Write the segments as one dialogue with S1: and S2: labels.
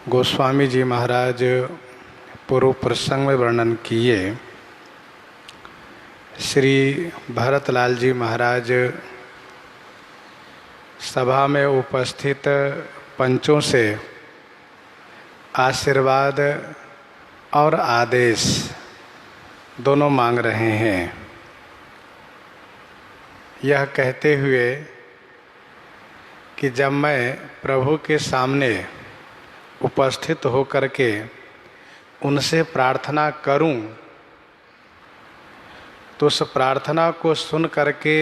S1: गोस्वामी जी महाराज पूर्व प्रसंग में वर्णन किए। श्री भरतलाल जी महाराज सभा में उपस्थित पंचों से आशीर्वाद और आदेश दोनों मांग रहे हैं। यह कहते हुए कि जब मैं प्रभु के सामने उपस्थित होकर के उनसे प्रार्थना करूं तो उस प्रार्थना को सुन करके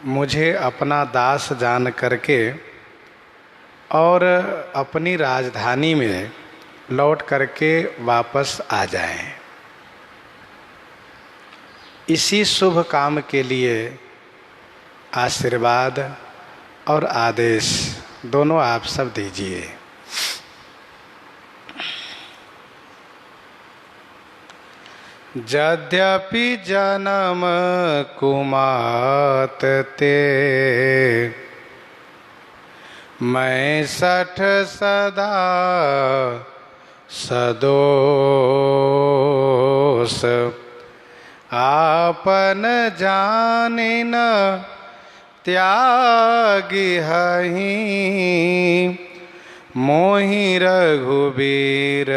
S1: मुझे अपना दास जान करके और अपनी राजधानी में लौट करके वापस आ जाएं। इसी शुभ काम के लिए आशीर्वाद और आदेश दोनों आप सब दीजिए। यद्यपि जन्म कुमात ते मैं सठ सदा सदोष आपन जानिन त्यागी हहीं मोहि रघुबीर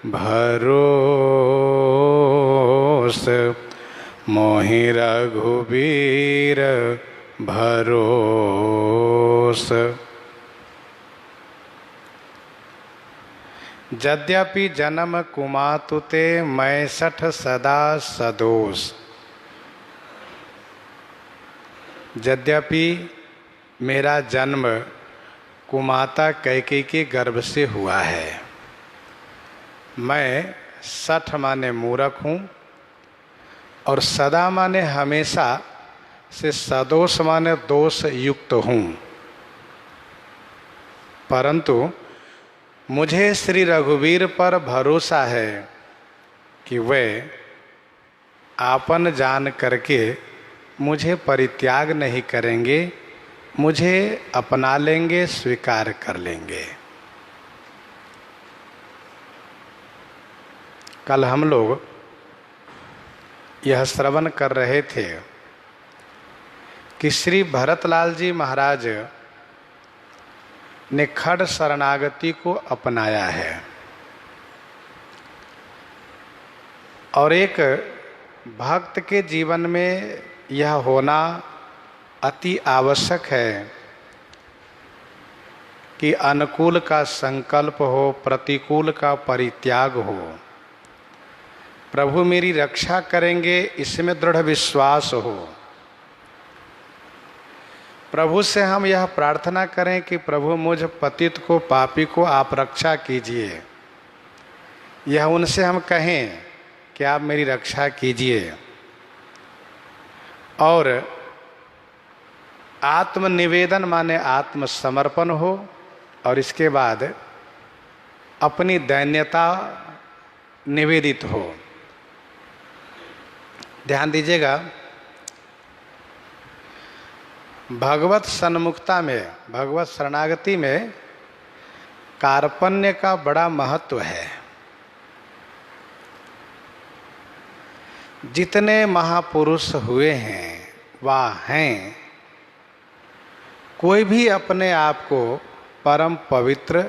S1: भरोस मोहि रघुबीर भरोस। यद्यपि जन्म कुमातुते मैं सठ सदा सदोष। यद्यपि मेरा जन्म कुमाता कैकेयी के गर्भ से हुआ है, मैं सठ माने मूर्ख हूँ और सदा माने हमेशा से सदोष माने दोष युक्त हूँ। परंतु मुझे श्री रघुवीर पर भरोसा है कि वे आपन जान करके मुझे परित्याग नहीं करेंगे, मुझे अपना लेंगे, स्वीकार कर लेंगे। कल हम लोग यह श्रवण कर रहे थे कि श्री भरतलाल जी महाराज ने खड़ शरणागति को अपनाया है और एक भक्त के जीवन में यह होना अति आवश्यक है कि अनुकूल का संकल्प हो, प्रतिकूल का परित्याग हो। प्रभु मेरी रक्षा करेंगे इसमें दृढ़ विश्वास हो। प्रभु से हम यह प्रार्थना करें कि प्रभु मुझ पतित को, पापी को आप रक्षा कीजिए। यह उनसे हम कहें कि आप मेरी रक्षा कीजिए और आत्मनिवेदन माने आत्मसमर्पण हो और इसके बाद अपनी दैन्यता निवेदित हो। ध्यान दीजिएगा, भगवत सन्मुखता में, भगवत शरणागति में कार्पण्य का बड़ा महत्व है। जितने महापुरुष हुए हैं वह हैं, कोई भी अपने आप को परम पवित्र,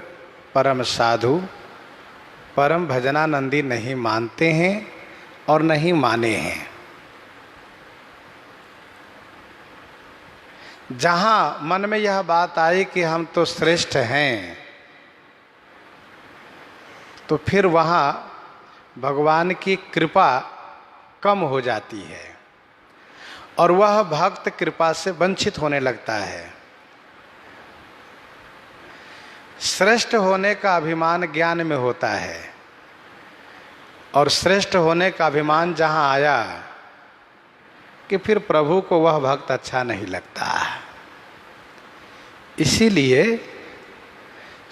S1: परम साधु, परम भजनानंदी नहीं मानते हैं और नहीं माने हैं। जहाँ मन में यह बात आई कि हम तो श्रेष्ठ हैं, तो फिर वहाँ भगवान की कृपा कम हो जाती है और वह भक्त कृपा से वंचित होने लगता है। श्रेष्ठ होने का अभिमान ज्ञान में होता है और श्रेष्ठ होने का अभिमान जहाँ आया कि फिर प्रभु को वह भक्त अच्छा नहीं लगता। इसीलिए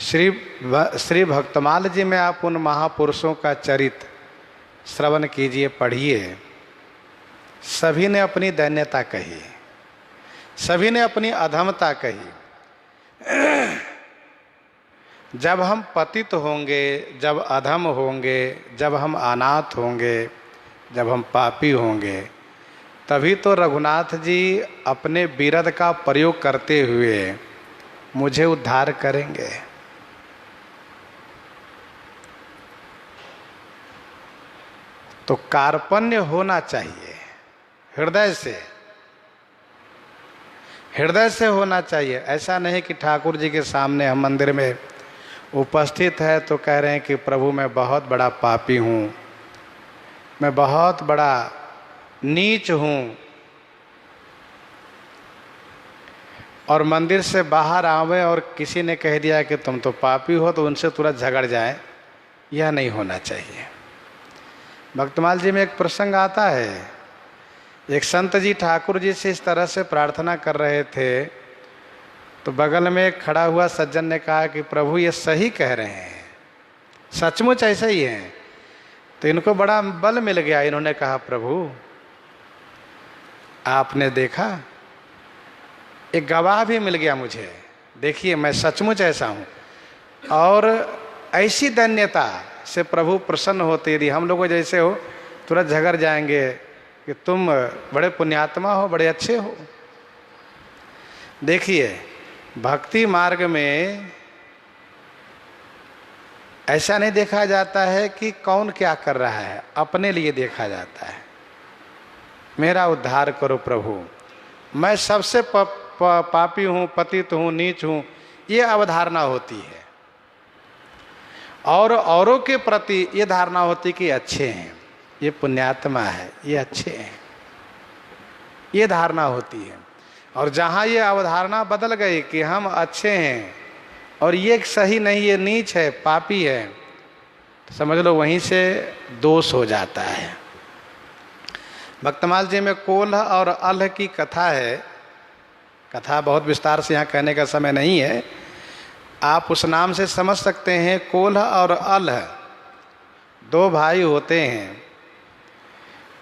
S1: श्री भक्तमाल जी में आप उन महापुरुषों का चरित्र श्रवण कीजिए, पढ़िए। सभी ने अपनी दैन्यता कही, सभी ने अपनी अधमता कही, जब हम पतित होंगे, जब अधम होंगे, जब हम अनाथ होंगे, जब हम पापी होंगे, तभी तो रघुनाथ जी अपने बिरद का प्रयोग करते हुए मुझे उद्धार करेंगे। तो कार्पण्य होना चाहिए, हृदय से, हृदय से होना चाहिए। ऐसा नहीं कि ठाकुर जी के सामने हम मंदिर में उपस्थित है तो कह रहे हैं कि प्रभु मैं बहुत बड़ा पापी हूँ, मैं बहुत बड़ा नीच हूँ, और मंदिर से बाहर आवे और किसी ने कह दिया कि तुम तो पापी हो तो उनसे तुरंत झगड़ जाए, यह नहीं होना चाहिए। भक्तमाल जी में एक प्रसंग आता है, एक संत जी ठाकुर जी से इस तरह से प्रार्थना कर रहे थे, तो बगल में एक खड़ा हुआ सज्जन ने कहा कि प्रभु ये सही कह रहे हैं, सचमुच ऐसा ही है। तो इनको बड़ा बल मिल गया, इन्होंने कहा प्रभु आपने देखा, एक गवाह भी मिल गया मुझे, देखिए मैं सचमुच ऐसा हूँ। और ऐसी धन्यता से प्रभु प्रसन्न होते, यदि हम लोगों जैसे हो तुरंत झगड़ जाएंगे कि तुम बड़े पुण्यात्मा हो, बड़े अच्छे हो। देखिए भक्ति मार्ग में ऐसा नहीं देखा जाता है कि कौन क्या कर रहा है, अपने लिए देखा जाता है। मेरा उद्धार करो प्रभु, मैं सबसे पापी हूँ, पतित हूँ, नीच हूँ, ये अवधारणा होती है। और औरों के प्रति ये धारणा होती कि अच्छे हैं, ये पुण्यात्मा है, ये अच्छे हैं, ये धारणा होती है। और जहाँ ये अवधारणा बदल गई कि हम अच्छे हैं और ये सही नहीं, ये नीच है, पापी है, तो समझ लो वहीं से दोष हो जाता है। भक्तमाल जी में कोल्ह और अल्ह की कथा है, कथा बहुत विस्तार से यहाँ कहने का समय नहीं है, आप उस नाम से समझ सकते हैं। कोल्ह और अल्ह दो भाई होते हैं,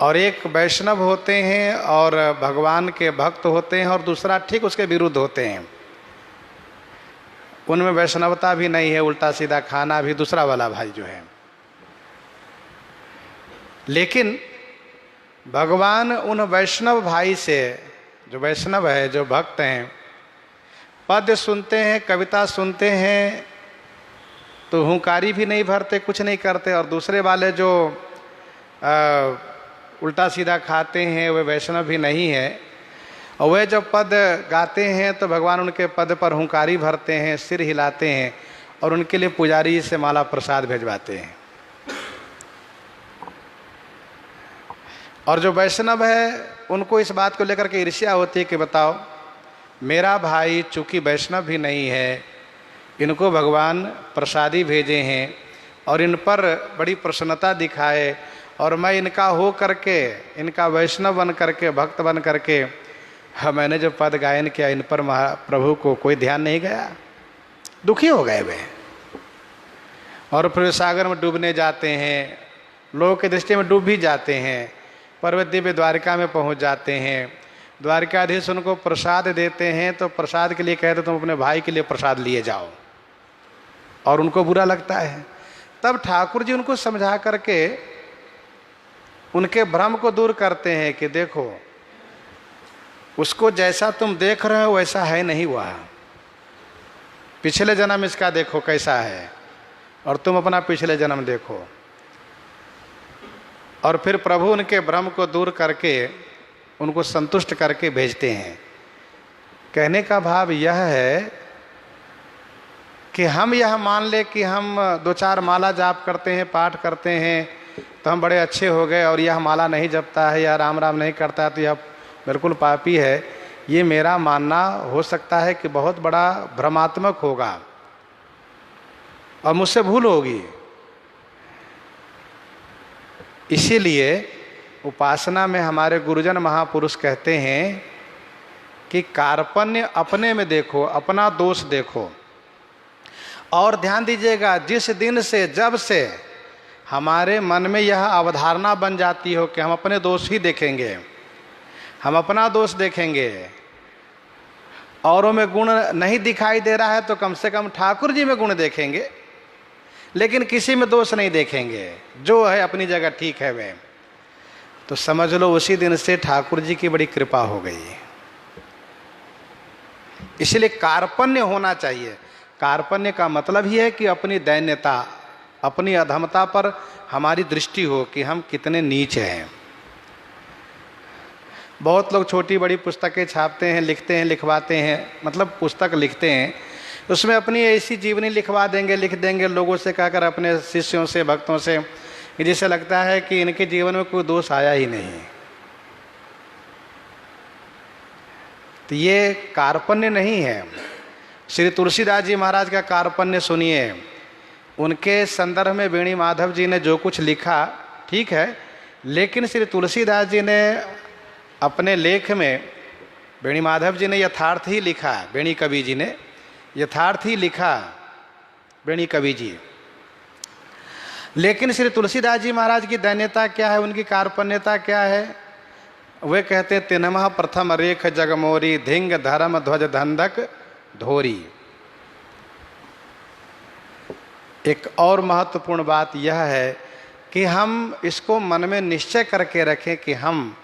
S1: और एक वैष्णव होते हैं और भगवान के भक्त होते हैं, और दूसरा ठीक उसके विरुद्ध होते हैं। उनमें वैष्णवता भी नहीं है, उल्टा सीधा खाना भी दूसरा वाला भाई जो है। लेकिन भगवान उन वैष्णव भाई से, जो वैष्णव है, जो भक्त हैं, पद्य सुनते हैं, कविता सुनते हैं तो हुंकारी भी नहीं भरते, कुछ नहीं करते, और दूसरे वाले जो उल्टा सीधा खाते हैं वे वैष्णव भी नहीं है, और वे जब पद गाते हैं तो भगवान उनके पद पर हुंकारी भरते हैं, सिर हिलाते हैं, और उनके लिए पुजारी से माला प्रसाद भेजवाते हैं। और जो वैष्णव है उनको इस बात को लेकर के ईर्ष्या होती है कि बताओ मेरा भाई चूंकि वैष्णव भी नहीं है, इनको भगवान प्रसादी भेजे हैं और इन पर बड़ी प्रसन्नता दिखाए, और मैं इनका हो करके, इनका वैष्णव बन करके, भक्त बन करके, मैंने जो पद गायन किया इन पर प्रभु को कोई ध्यान नहीं गया, दुखी हो गए वे। और फिर सागर में डूबने जाते हैं, लोगों की दृष्टि में डूब भी जाते हैं, पर्वत दिव्य द्वारिका में पहुंच जाते हैं। द्वारिकाधीश उनको प्रसाद देते हैं तो प्रसाद के लिए कहते तुम अपने भाई के लिए प्रसाद लिए जाओ, और उनको बुरा लगता है। तब ठाकुर जी उनको समझा करके उनके भ्रम को दूर करते हैं कि देखो उसको जैसा तुम देख रहे हो वैसा है नहीं हुआ, पिछले जन्म इसका देखो कैसा है, और तुम अपना पिछले जन्म देखो। और फिर प्रभु उनके भ्रम को दूर करके उनको संतुष्ट करके भेजते हैं। कहने का भाव यह है कि हम यह मान ले कि हम 2-4 माला जाप करते हैं, पाठ करते हैं तो हम बड़े अच्छे हो गए, और यह माला नहीं जपता है या राम राम नहीं करता है तो यह बिल्कुल पापी है। ये मेरा मानना हो सकता है कि बहुत बड़ा भ्रमात्मक होगा और मुझसे भूल होगी। इसीलिए उपासना में हमारे गुरुजन महापुरुष कहते हैं कि कार्पण्य अपने में देखो, अपना दोष देखो। और ध्यान दीजिएगा, जिस दिन से, जब से हमारे मन में यह अवधारणा बन जाती हो कि हम अपने दोष ही देखेंगे, हम अपना दोष देखेंगे, औरों में गुण नहीं दिखाई दे रहा है तो कम से कम ठाकुर जी में गुण देखेंगे, लेकिन किसी में दोष नहीं देखेंगे, जो है अपनी जगह ठीक है वे। तो समझ लो उसी दिन से ठाकुर जी की बड़ी कृपा हो गई। इसलिए कार्पण्य होना चाहिए। कार्पण्य का मतलब ही है कि अपनी दैन्यता, अपनी अधमता पर हमारी दृष्टि हो कि हम कितने नीच हैं। बहुत लोग छोटी बड़ी पुस्तकें छापते हैं, लिखते हैं, लिखवाते हैं, मतलब पुस्तक लिखते हैं, उसमें अपनी ऐसी जीवनी लिखवा देंगे, लिख देंगे लोगों से कहकर, अपने शिष्यों से, भक्तों से, जिससे लगता है कि इनके जीवन में कोई दोष आया ही नहीं। तो ये कार्पण्य नहीं है। श्री तुलसीदास जी महाराज का कार्पण्य सुनिए। उनके संदर्भ में वेणी माधव जी ने जो कुछ लिखा ठीक है, लेकिन श्री तुलसीदास जी ने अपने लेख में, वेणी माधव जी ने यथार्थ ही लिखा, वेणी कवि जी ने यथार्थ ही लिखा, वेणी कवि जी। लेकिन श्री तुलसीदास जी महाराज की दैन्यता क्या है, उनकी कार्पण्यता क्या है? वे कहते हैं, तिनमह प्रथम रेख जगमोरी, धिंग धर्म ध्वज धंधक धोरी। एक और महत्वपूर्ण बात यह है कि हम इसको मन में निश्चय करके रखें कि हम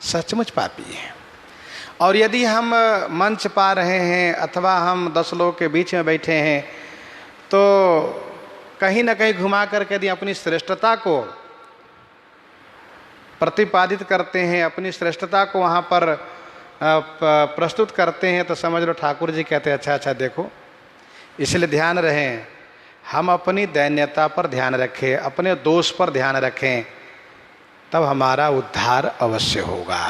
S1: सचमुच पापी हैं, और यदि हम मंच पा रहे हैं अथवा हम 10 लोग के बीच में बैठे हैं, तो कहीं ना कहीं घुमा करके यदि अपनी श्रेष्ठता को प्रतिपादित करते हैं, अपनी श्रेष्ठता को वहाँ पर प्रस्तुत करते हैं, तो समझ लो ठाकुर जी कहते हैं, अच्छा अच्छा देखो। इसलिए ध्यान रहें, हम अपनी दैन्यता पर ध्यान रखें, अपने दोष पर ध्यान रखें, तब हमारा उद्धार अवश्य होगा।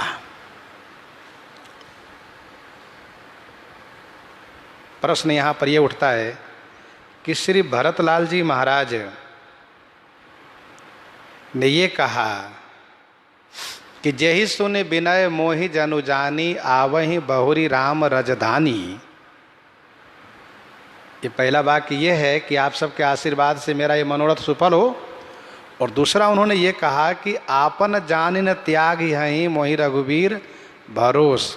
S1: प्रश्न यहाँ पर यह उठता है कि श्री भरतलाल जी महाराज ने ये कहा कि जेहि सुनि विनय मोहि जनु जानी, आवहि बहुरी राम रजधानी। ये पहला वाक्य ये है कि आप सबके आशीर्वाद से मेरा ये मनोरथ सफल हो, और दूसरा उन्होंने ये कहा कि आपन जानिन त्याग यहीं मोहि रघुवीर भरोस।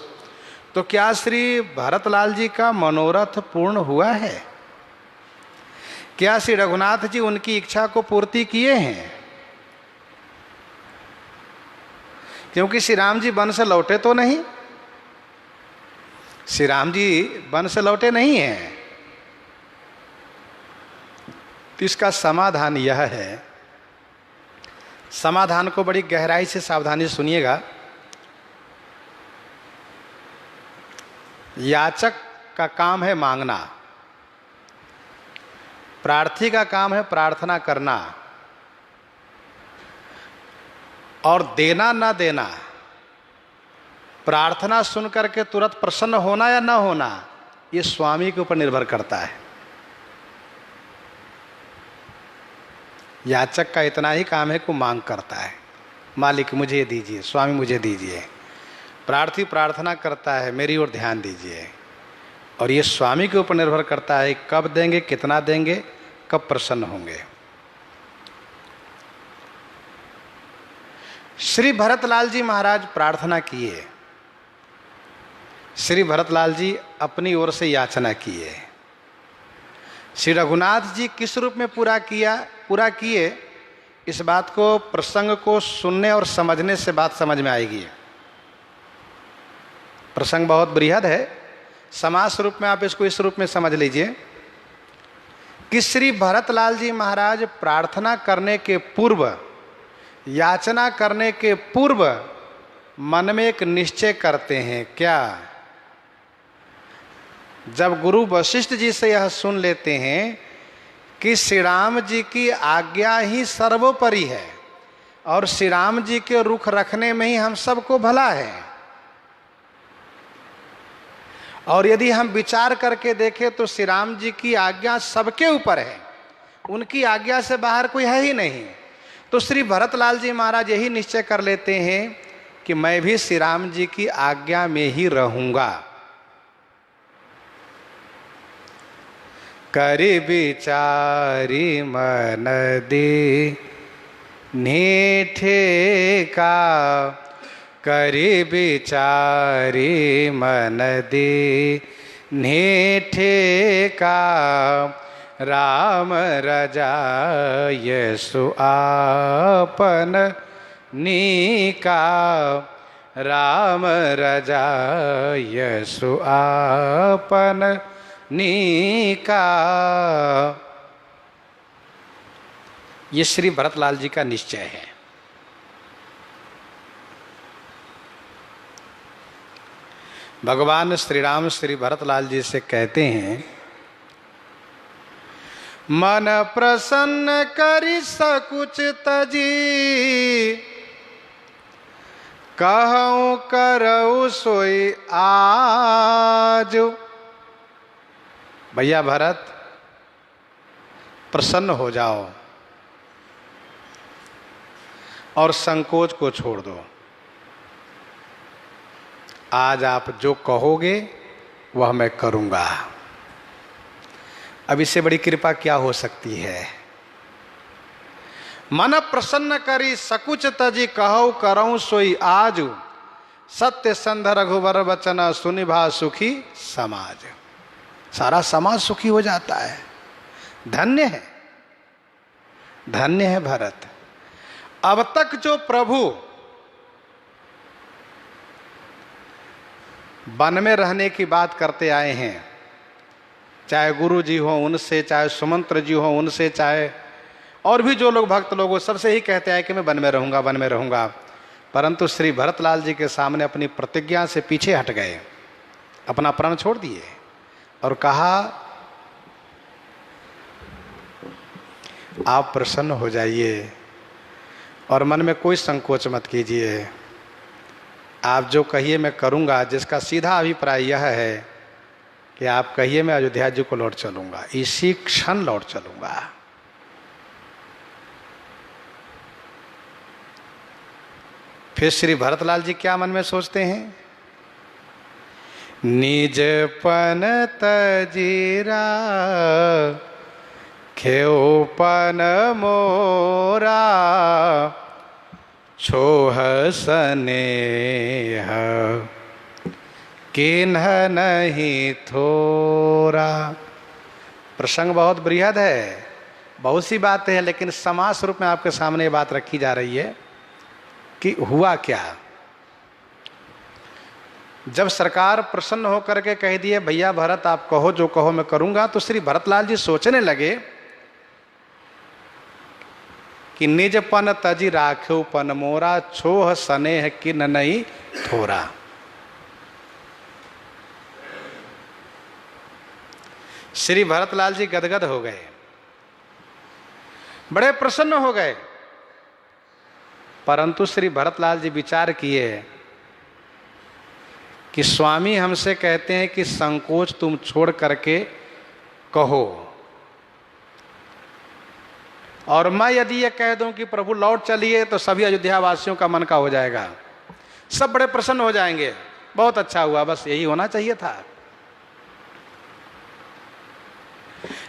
S1: तो क्या श्री भरतलाल जी का मनोरथ पूर्ण हुआ है? क्या श्री रघुनाथ जी उनकी इच्छा को पूर्ति किए हैं? क्योंकि श्री राम जी वन से लौटे तो नहीं, श्री राम जी वन से लौटे नहीं हैं। तो इसका समाधान यह है, समाधान को बड़ी गहराई से सावधानी से सुनिएगा। याचक का काम है मांगना, प्रार्थी का काम है प्रार्थना करना, और देना ना देना, प्रार्थना सुन करके तुरंत प्रसन्न होना या ना होना, ये स्वामी के ऊपर निर्भर करता है। याचक का इतना ही काम है कि मांग करता है, मालिक मुझे दीजिए, स्वामी मुझे दीजिए। प्रार्थी प्रार्थना करता है, मेरी ओर ध्यान दीजिए, और ये स्वामी के ऊपर निर्भर करता है कब देंगे, कितना देंगे, कब प्रसन्न होंगे। श्री भरतलाल जी महाराज प्रार्थना किए, श्री भरतलाल जी अपनी ओर से याचना किए। श्री रघुनाथ जी किस रूप में पूरा किए, इस बात को, प्रसंग को सुनने और समझने से बात समझ में आएगी। प्रसंग बहुत बृहद है, समास रूप में आप इसको इस रूप में समझ लीजिए कि श्री भरतलाल जी महाराज प्रार्थना करने के पूर्व, याचना करने के पूर्व मन में एक निश्चय करते हैं। क्या? जब गुरु वशिष्ठ जी से यह सुन लेते हैं कि श्री राम जी की आज्ञा ही सर्वोपरि है और श्री राम जी के रुख रखने में ही हम सबको भला है, और यदि हम विचार करके देखें तो श्री राम जी की आज्ञा सबके ऊपर है, उनकी आज्ञा से बाहर कोई है ही नहीं। तो श्री भरतलाल जी महाराज यही निश्चय कर लेते हैं कि मैं भी श्री राम जी की आज्ञा में ही रहूंगा। करि विचारी मन दे नीठे का, करि विचारी मन दे नेठे का राम रजाय सुआपन नीका राम रजाय सुआपन नीका। ये श्री भरतलाल जी का निश्चय है। भगवान श्री राम श्री भरतलाल जी से कहते हैं, मन प्रसन्न करि सकुच तजी, कहूँ करऊ सोई आज। भैया भरत, प्रसन्न हो जाओ और संकोच को छोड़ दो। आज आप जो कहोगे वह मैं करूँगा। अब इससे बड़ी कृपा क्या हो सकती है। मन प्रसन्न करी सकुच तजी, कहऊ करऊँ सोई आज। सत्य संध रघुवर वचन सुनिभा सुखी समाज। सारा समाज सुखी हो जाता है। धन्य है, धन्य है भरत। अब तक जो प्रभु वन में रहने की बात करते आए हैं, चाहे गुरु जी हो उनसे, चाहे सुमंत्र जी हो उनसे, चाहे और भी जो लोग भक्त लोग, सबसे ही कहते हैं कि मैं वन में रहूंगा, वन में रहूंगा। परंतु श्री भरतलाल जी के सामने अपनी प्रतिज्ञा से पीछे हट गए, अपना प्रण छोड़ दिए और कहा, आप प्रसन्न हो जाइए और मन में कोई संकोच मत कीजिए। आप जो कहिए मैं करूंगा। जिसका सीधा अभिप्राय यह है कि आप कहिए मैं अयोध्या जी को लौट चलूंगा, इसी क्षण लौट चलूंगा। फिर श्री भरतलाल जी क्या मन में सोचते हैं, निजपन तजीरा खेओपन मोरा, छोह स्नेह किन्ह नहीं थोरा। प्रसंग बहुत बृहद है, बहुत सी बातें हैं, लेकिन समाज स्वरूप में आपके सामने ये बात रखी जा रही है कि हुआ क्या। जब सरकार प्रसन्न होकर के कह दिए, भैया भरत आप कहो जो कहो मैं करूंगा, तो श्री भरतलाल जी सोचने लगे कि निजपन तजी राख्यो पन मोरा, छोह स्नेह किन नहीं थोरा। श्री भरतलाल जी गदगद हो गए, बड़े प्रसन्न हो गए। परंतु श्री भरतलाल जी विचार किए कि स्वामी हमसे कहते हैं कि संकोच तुम छोड़ करके कहो, और मैं यदि ये कह दूं कि प्रभु लौट चलिए तो सभी अयोध्या वासियों का मन का हो जाएगा, सब बड़े प्रसन्न हो जाएंगे। बहुत अच्छा हुआ, बस यही होना चाहिए था।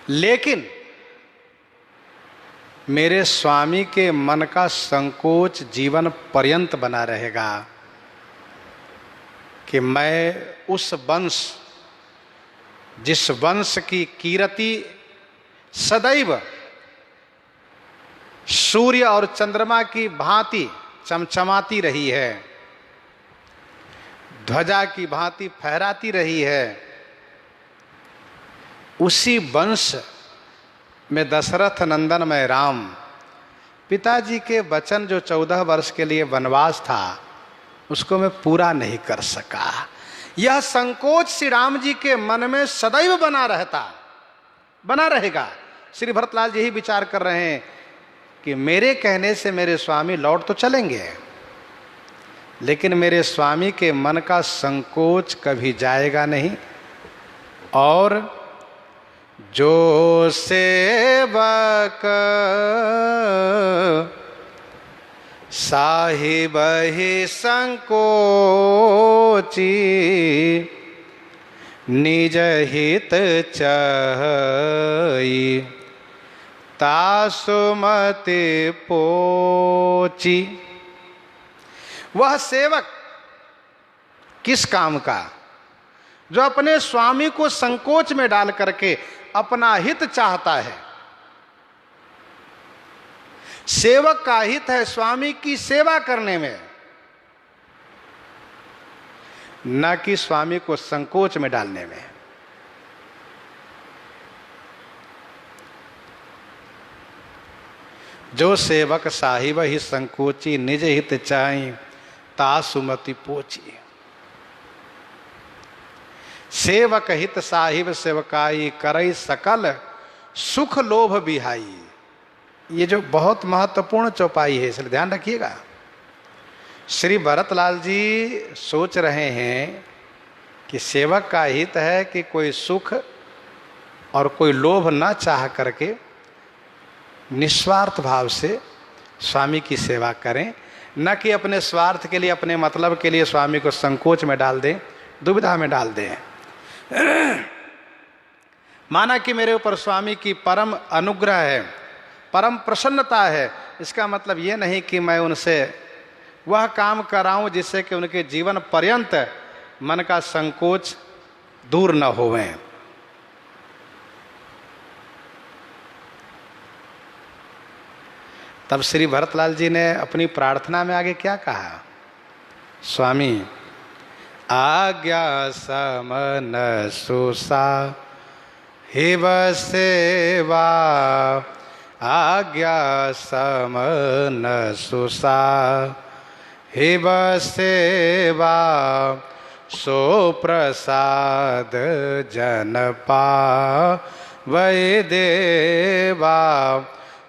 S1: लेकिन मेरे स्वामी के मन का संकोच जीवन पर्यंत बना रहेगा कि मैं उस वंश, जिस वंश की कीर्ति सदैव सूर्य और चंद्रमा की भांति चमचमाती रही है, ध्वजा की भांति फहराती रही है, उसी वंश में दशरथ नंदन में राम, पिताजी के वचन जो 14 वर्ष के लिए वनवास था, उसको मैं पूरा नहीं कर सका। यह संकोच श्री राम जी के मन में सदैव बना रहेगा। श्री भरतलाल जी ही विचार कर रहे हैं कि मेरे कहने से मेरे स्वामी लौट तो चलेंगे, लेकिन मेरे स्वामी के मन का संकोच कभी जाएगा नहीं। और जो सेवक साहिब ही संकोची, निज हित चाहि तासुमति पोची। वह सेवक किस काम का जो अपने स्वामी को संकोच में डाल करके अपना हित चाहता है। सेवक का हित है स्वामी की सेवा करने में, न कि स्वामी को संकोच में डालने में। जो सेवक साहिब ही संकोची, निज हित चाहि ता सुमति पोची। सेवक हित साहिब सेवकाई, करई सकल सुख लोभ बिहाई। ये जो बहुत महत्वपूर्ण चौपाई है, इसलिए ध्यान रखिएगा। श्री भरतलाल जी सोच रहे हैं कि सेवक का हित है कि कोई सुख और कोई लोभ न चाह करके निस्वार्थ भाव से स्वामी की सेवा करें, न कि अपने स्वार्थ के लिए, अपने मतलब के लिए स्वामी को संकोच में डाल दें, दुविधा में डाल दें। माना कि मेरे ऊपर स्वामी की परम अनुग्रह है, परम प्रसन्नता है, इसका मतलब ये नहीं कि मैं उनसे वह काम कराऊं जिससे कि उनके जीवन पर्यंत मन का संकोच दूर न होवे। तब श्री भरतलाल जी ने अपनी प्रार्थना में आगे क्या कहा? स्वामी आज्ञा समन सुसा हिव सेवा, आज्ञा समन सुसा हिव सेवा, सो प्रसाद जन पावै देवा,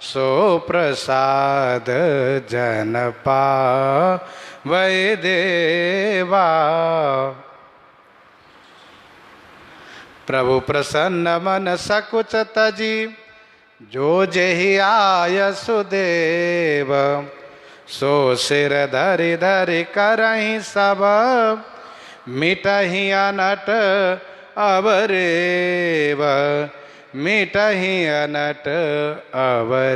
S1: सो प्रसाद जन पावै देवा। प्रभु प्रसन्न मन सकुच तजी, जो जेहि आय सुदेव, सो सिर धरि धरि करहि सब, मिटहि अनट अवरेव, मिटहि अनट अवरेव।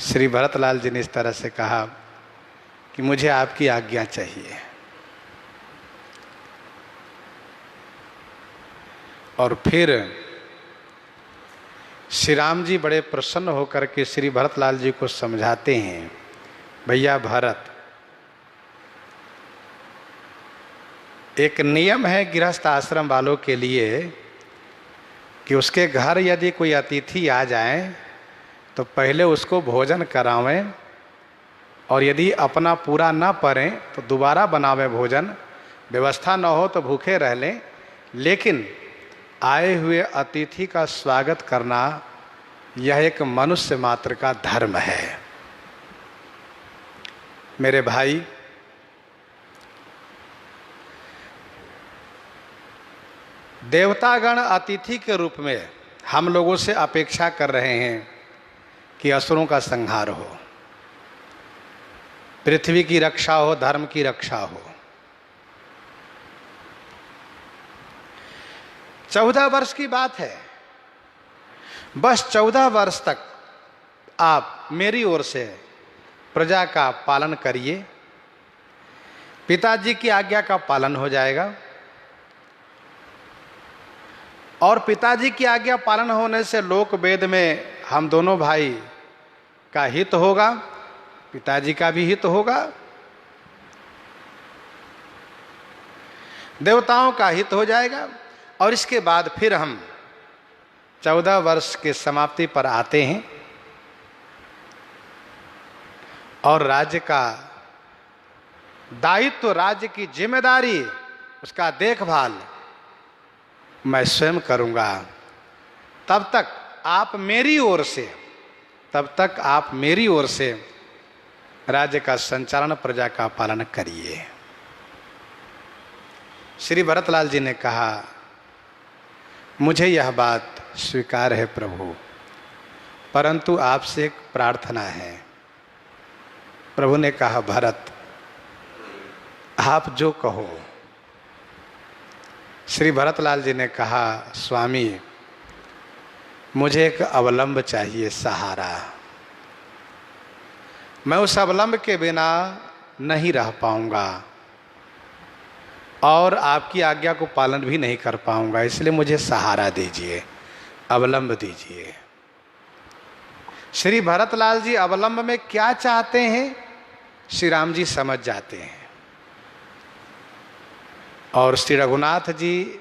S1: श्री भरतलाल जी ने इस तरह से कहा कि मुझे आपकी आज्ञा चाहिए। और फिर श्री राम जी बड़े प्रसन्न होकर के श्री भरतलाल जी को समझाते हैं, भैया भरत, एक नियम है गृहस्थ आश्रम वालों के लिए कि उसके घर यदि कोई अतिथि आ जाए तो पहले उसको भोजन करावें, और यदि अपना पूरा ना पड़े तो दोबारा बनावें भोजन। व्यवस्था न हो तो भूखे रह लें, लेकिन आए हुए अतिथि का स्वागत करना यह एक मनुष्य मात्र का धर्म है। मेरे भाई, देवतागण अतिथि के रूप में हम लोगों से अपेक्षा कर रहे हैं कि असुरों का संहार हो, पृथ्वी की रक्षा हो, धर्म की रक्षा हो। 14 वर्ष की बात है, बस 14 वर्ष तक आप मेरी ओर से प्रजा का पालन करिए, पिताजी की आज्ञा का पालन हो जाएगा। और पिताजी की आज्ञा पालन होने से लोक वेद में हम दोनों भाई का हित होगा, पिताजी का भी हित होगा, देवताओं का हित हो जाएगा। और इसके बाद फिर हम 14 वर्ष के समाप्ति पर आते हैं और राज्य का दायित्व, राज्य की जिम्मेदारी, उसका देखभाल मैं स्वयं करूंगा। तब तक आप मेरी ओर से राज्य का संचालन, प्रजा का पालन करिए। श्री भरतलाल जी ने कहा, मुझे यह बात स्वीकार है प्रभु, परंतु आपसे एक प्रार्थना है। प्रभु ने कहा, भरत आप जो कहो। श्री भरतलाल जी ने कहा, स्वामी मुझे एक अवलंब चाहिए, सहारा। मैं उस अवलंब के बिना नहीं रह पाऊंगा और आपकी आज्ञा को पालन भी नहीं कर पाऊंगा, इसलिए मुझे सहारा दीजिए, अवलंब दीजिए। श्री भरतलाल जी अवलंब में क्या चाहते हैं श्री राम जी समझ जाते हैं, और श्री रघुनाथ जी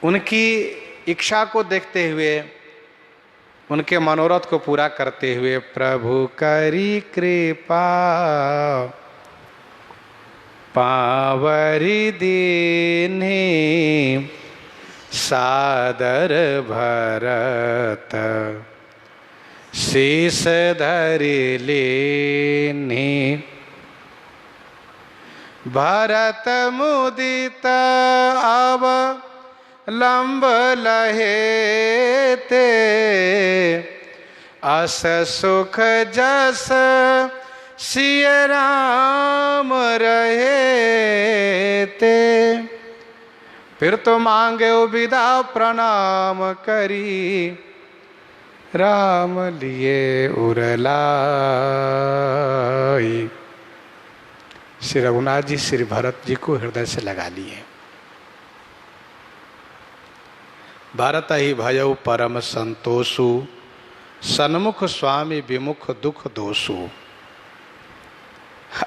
S1: उनकी इच्छा को देखते हुए, उनके मनोरथ को पूरा करते हुए, प्रभु करी कृपा पावरी दीन्ही सादर भरत शीस धरि लीन्ही। भरत मुदित अब लंब लहे ते अस सुख जस सिय राम रहे ते। फिर तो मांगे विदा प्रणाम करी राम लिए उरलाई। श्री रघुनाथ जी श्री भरत जी को हृदय से लगा लिए। भरत ही भयउ परम संतोषु सन्मुख स्वामी विमुख दुख दोषु।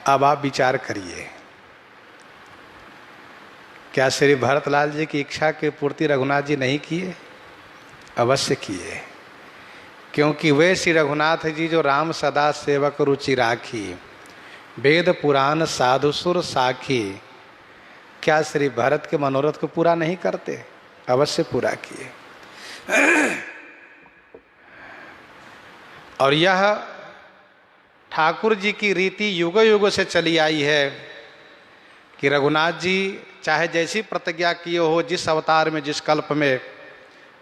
S1: अब आप विचार करिए, क्या श्री भरतलाल जी की इच्छा की पूर्ति रघुनाथ जी नहीं किए? अवश्य किए, क्योंकि वे श्री रघुनाथ जी जो राम सदा सेवक रुचि राखी, वेद पुराण साधु सुर साखी, क्या श्री भरत के मनोरथ को पूरा नहीं करते? अवश्य पूरा किए। और यह ठाकुर जी की रीति युग युग से चली आई है कि रघुनाथ जी चाहे जैसी प्रतिज्ञा किए हो, जिस अवतार में, जिस कल्प में,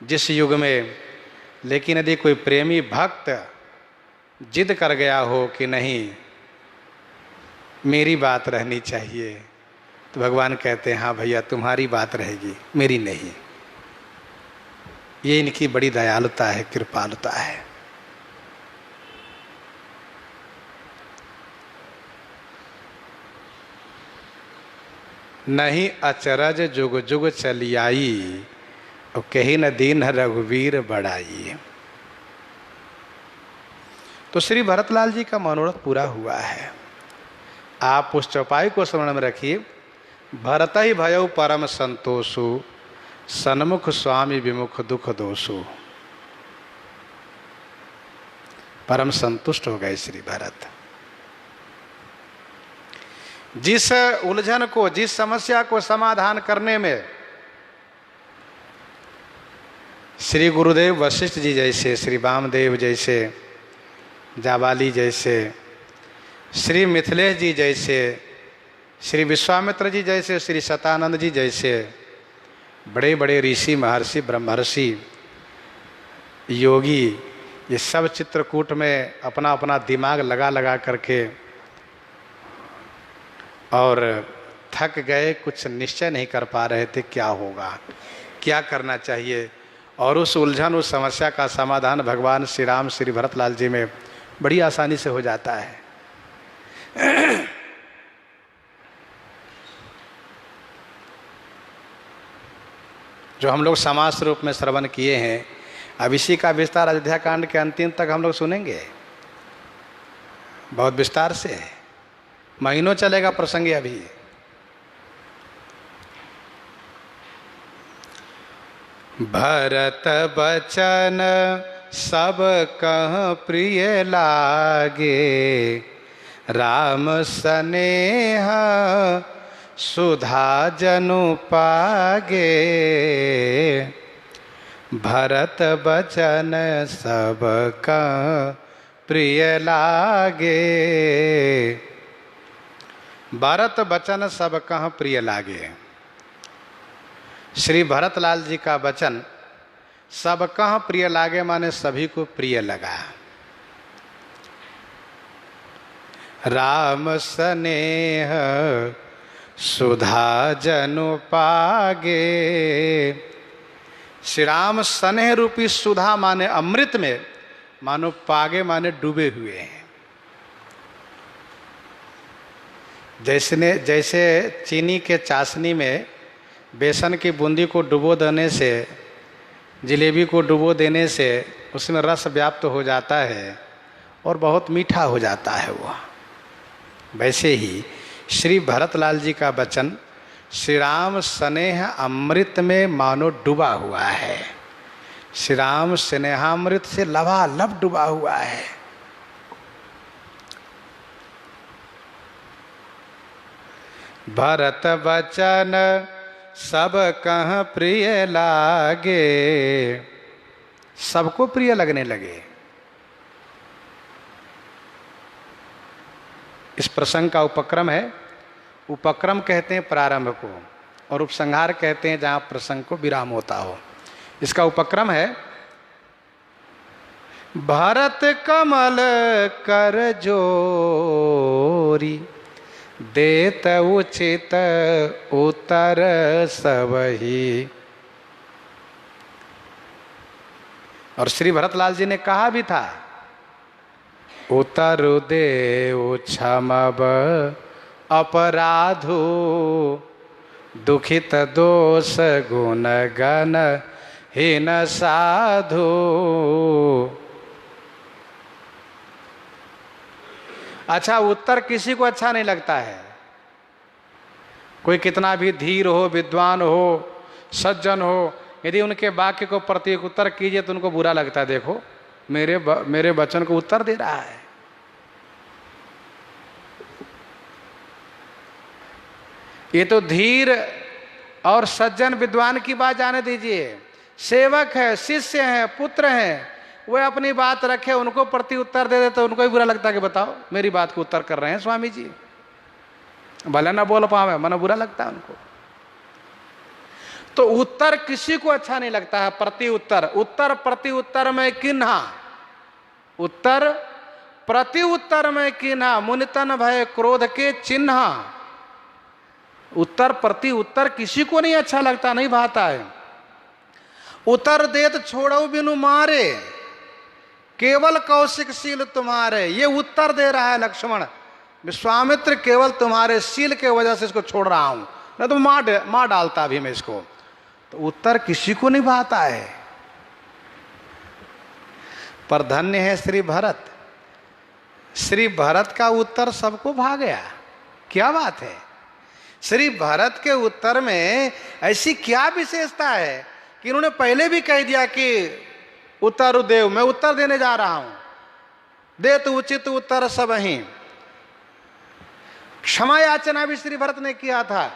S1: जिस युग में, लेकिन यदि कोई प्रेमी भक्त जिद कर गया हो कि नहीं मेरी बात रहनी चाहिए, तो भगवान कहते हैं हाँ भैया तुम्हारी बात रहेगी, मेरी नहीं। ये इनकी बड़ी दयालुता है, कृपालुता है। नहीं अचरज जुग जुग चली आई, और कही न दीन रघुवीर बढ़ाई। तो श्री भरतलाल जी का मनोरथ पूरा हुआ है। आप उस चौपाई को स्मरण में रखिए, भरत ही भयउ परम संतोषु सन्मुख स्वामी विमुख दुख दोषु। परम संतुष्ट हो गए श्री भरत। जिस उलझन को, जिस समस्या को समाधान करने में श्री गुरुदेव वशिष्ठ जी जैसे, श्री वामदेव जैसे, जाबाली जैसे, श्री मिथिलेश जी जैसे, श्री विश्वामित्र जी जैसे, श्री शतानंद जी जैसे बड़े बड़े ऋषि, महर्षि, ब्रह्मर्षि, योगी, ये सब चित्रकूट में अपना अपना दिमाग लगा लगा करके और थक गए, कुछ निश्चय नहीं कर पा रहे थे क्या होगा, क्या करना चाहिए। और उस उलझन, उस समस्या का समाधान भगवान श्री राम श्री भरतलाल जी में बड़ी आसानी से हो जाता है। जो हम लोग समास रूप में श्रवण किए हैं, अब इसी का विस्तार अयोध्या कांड के अंतिम तक हम लोग सुनेंगे, बहुत विस्तार से है, महीनों चलेगा प्रसंग अभी। भरत बचन सब कह प्रिय लागे, राम स्नेह सुधा जनु पागे। भरत बचन सब कह प्रिय लागे। भरत बचन सब कह प्रिय लागे। श्री भरतलाल जी का वचन सब कह प्रिय लागे, माने सभी को प्रिय लगा। राम स्नेह सुधा जनु पागे। श्री राम स्नेह रूपी सुधा माने अमृत में, मानो पागे माने डूबे हुए हैं। जैसे चीनी के चाशनी में बेसन की बूंदी को डुबो देने से, जलेबी को डुबो देने से उसमें रस व्याप्त हो जाता है और बहुत मीठा हो जाता है वो। वैसे ही श्री भरतलाल जी का वचन श्री राम स्नेह अमृत में मानो डूबा हुआ है। श्री राम स्नेहामृत से लबालब डूबा हुआ है। भरत वचन सब कह प्रिय लागे, सबको प्रिय लगने लगे। इस प्रसंग का उपक्रम है, उपक्रम कहते हैं प्रारंभ को, और उपसंहार कहते हैं जहां प्रसंग को विराम होता हो। इसका उपक्रम है, भरत कमल कर जोरी, देत उचित उत्तर सबही। और श्री भरतलाल जी ने कहा भी था, उत्तर देव क्षमब अपराधो, दुखित दोष गुण गण हीन साधु। अच्छा, उत्तर किसी को अच्छा नहीं लगता है। कोई कितना भी धीर हो, विद्वान हो, सज्जन हो, यदि उनके वाक्य को प्रत्येक उत्तर कीजिए तो उनको बुरा लगता है। देखो मेरे वचन को उत्तर दे रहा है। ये तो धीर और सज्जन विद्वान की बात जाने दीजिए। सेवक है, शिष्य है, पुत्र है, वे अपनी बात रखे, उनको प्रति उत्तर दे दे तो उनको भी बुरा लगता है कि बताओ मेरी बात को उत्तर कर रहे हैं स्वामी जी, भले ना बोल पावे, मन बुरा लगता है उनको। तो उत्तर किसी को अच्छा नहीं लगता है। प्रति उत्तर, उत्तर प्रति उत्तर में किन्हा, उत्तर प्रति उत्तर में किन्हा, मुनितन भय क्रोध के चिन्हा। उत्तर प्रति उत्तर किसी को नहीं अच्छा लगता, नहीं भाता है। उत्तर देत छोड़ो बिनु मारे, केवल कौशिक शील तुम्हारे। ये उत्तर दे रहा है लक्ष्मण, विश्वामित्र केवल तुम्हारे शील के वजह से इसको छोड़ रहा हूं, नहीं तो मार डालता भी मैं इसको। तो उत्तर किसी को नहीं भाता है। पर धन्य है श्री भरत, श्री भरत का उत्तर सबको भा गया। क्या बात है, श्री भरत के उत्तर में ऐसी क्या विशेषता है कि इन्होंने पहले भी कह दिया कि उत्तर देव, मैं उत्तर देने जा रहा हूं, दे तो उचित उत्तर सब ही। क्षमा याचना भी श्री भरत ने किया था,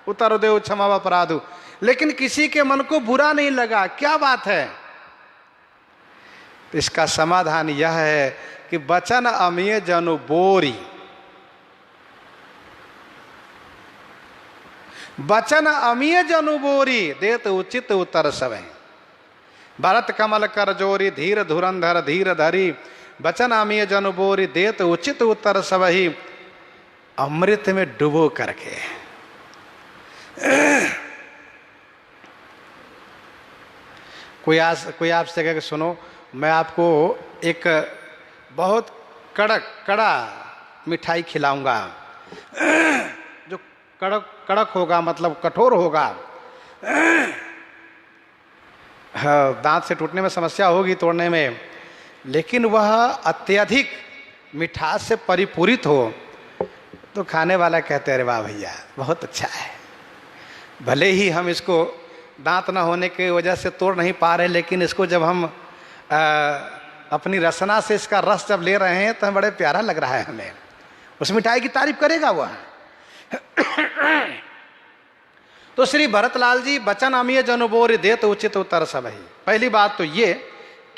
S1: उत्तर देव क्षमा अपराधु, लेकिन किसी के मन को बुरा नहीं लगा। क्या बात है। इसका समाधान यह है कि वचन अमीय जनु बोरी, वचन अमीय जनु बोरी, देत उचित उत्तर सब। भरत कमल कर जोरी, धीर धुरंधर धीर धरी, वचन अमीय जनु बोरी, देत उचित उत्तर सब ही। अमृत में डुबो करके कोई आपसे कहे कि सुनो मैं आपको एक बहुत कड़ा मिठाई खिलाऊंगा, जो कड़क होगा, मतलब कठोर होगा, दांत से टूटने में समस्या होगी, तोड़ने में, लेकिन वह अत्यधिक मिठास से परिपूरित हो, तो खाने वाला कहते अरे वाह भैया बहुत अच्छा है। भले ही हम इसको दांत न होने की वजह से तोड़ नहीं पा रहे, लेकिन इसको जब हम अपनी रसना से इसका रस जब ले रहे हैं तो हमें बड़े प्यारा लग रहा है। हमें उस मिठाई की तारीफ करेगा वह। तो श्री भरतलाल जी वचन अमीय जनु बोरी, देत उचित उत्तर सब ही। पहली बात तो ये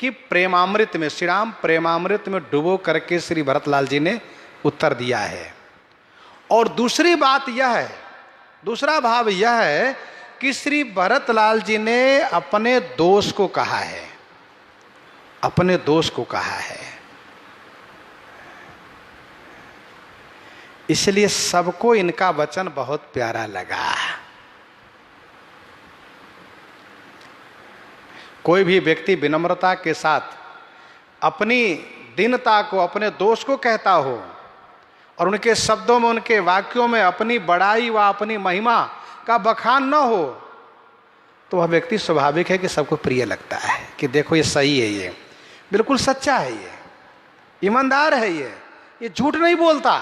S1: कि प्रेमामृत में, श्री राम प्रेमामृत में डुबो करके श्री भरतलाल जी ने उत्तर दिया है। और दूसरी बात यह है, दूसरा भाव यह है कि श्री भरतलाल जी ने अपने दोष को कहा है, अपने दोष को कहा है। इसलिए सबको इनका वचन बहुत प्यारा लगा। कोई भी व्यक्ति विनम्रता के साथ अपनी दीनता को, अपने दोष को कहता हो और उनके शब्दों में, उनके वाक्यों में अपनी बड़ाई व अपनी महिमा का बखान न हो, तो वह व्यक्ति स्वाभाविक है कि सबको प्रिय लगता है कि देखो ये सही है, ये बिल्कुल सच्चा है, ये ईमानदार है, ये झूठ नहीं बोलता।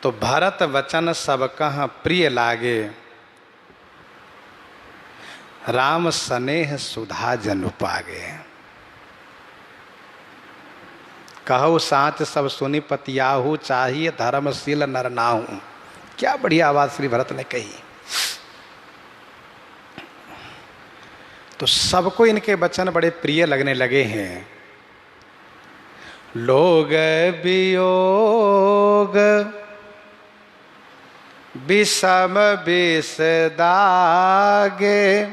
S1: तो भरत वचन सब कह प्रिय लागे, राम स्नेह सुधा जनु पागे। कहो साच सब सुनी पतियाहू, चाहिए धर्मशील नर नाहू। क्या बढ़िया आवाज श्री भरत ने कही। तो सबको इनके वचन बड़े प्रिय लगने लगे हैं। लोग वियोग विषम विष दागे,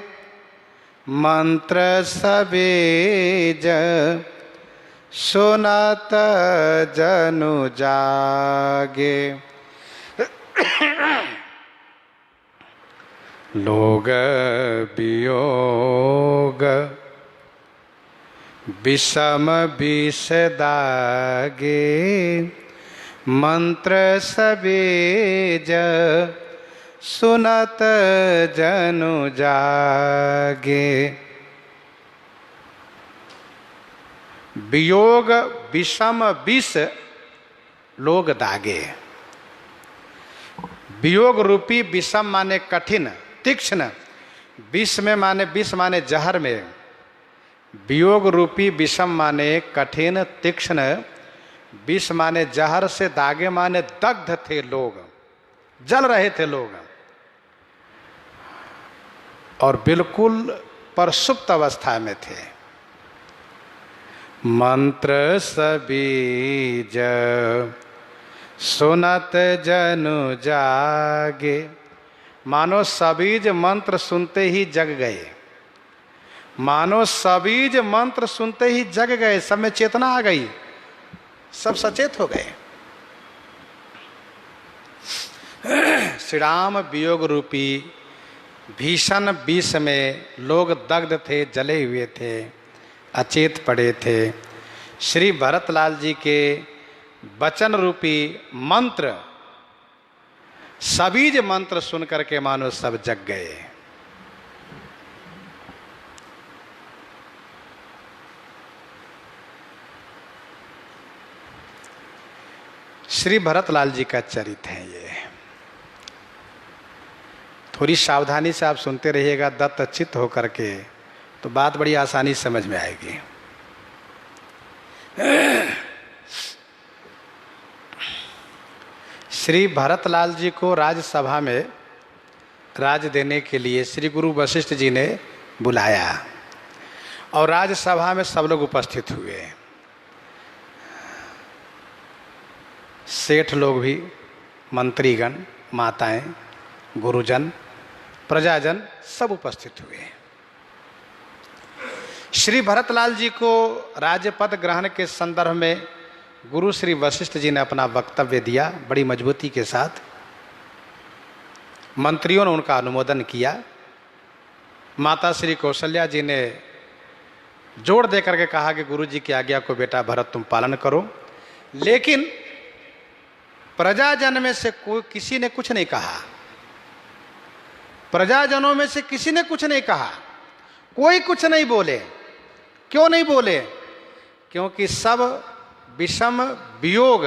S1: मंत्र सबेज सुनत जनु जागे। लोग वियोग विषम विष दागे, मंत्र सबेज सुनत जनु जागे। वियोग विषम विष लोग दागे। वियोग रूपी विषम माने कठिन तीक्ष्ण, विष में माने विष माने जहर में, वियोग रूपी विषम माने कठिन तीक्ष्ण, विष माने जहर से दागे माने दग्ध थे लोग, जल रहे थे लोग और बिल्कुल परसुप्त अवस्था में थे। मंत्र सबीज सुनत जनु जागे। मानो सबीज मंत्र सुनते ही जग गए, मानो सबीज मंत्र सुनते ही जग गए, सब में चेतना आ गई, सब सचेत हो गए। श्री राम वियोग रूपी भीषण विष में लोग दग्ध थे, जले हुए थे, अचेत पड़े थे। श्री भरतलाल जी के वचन रूपी मंत्र, सबीज मंत्र सुन करके मानो सब जग गए। श्री भरतलाल जी का चरित्र है ये। थोड़ी सावधानी से आप सुनते रहिएगा, दत्त चित्त होकर के, तो बात बड़ी आसानी समझ में आएगी। श्री भरतलाल जी को राज्यसभा में राज देने के लिए श्री गुरु वशिष्ठ जी ने बुलाया और राज्यसभा में सब लोग उपस्थित हुए। सेठ लोग भी, मंत्रीगण, माताएं, गुरुजन, प्रजाजन सब उपस्थित हुए। श्री भरतलाल जी को राज्यपद ग्रहण के संदर्भ में गुरु श्री वशिष्ठ जी ने अपना वक्तव्य दिया बड़ी मजबूती के साथ। मंत्रियों ने उनका अनुमोदन किया। माता श्री कौशल्या जी ने जोर दे करके कहा कि गुरु जी की आज्ञा को बेटा भरत तुम पालन करो। लेकिन प्रजाजन में से कोई किसी ने कुछ नहीं कहा, प्रजाजनों में से किसी ने कुछ नहीं कहा, कोई कुछ नहीं बोले। क्यों नहीं बोले? क्योंकि सब विषम वियोग,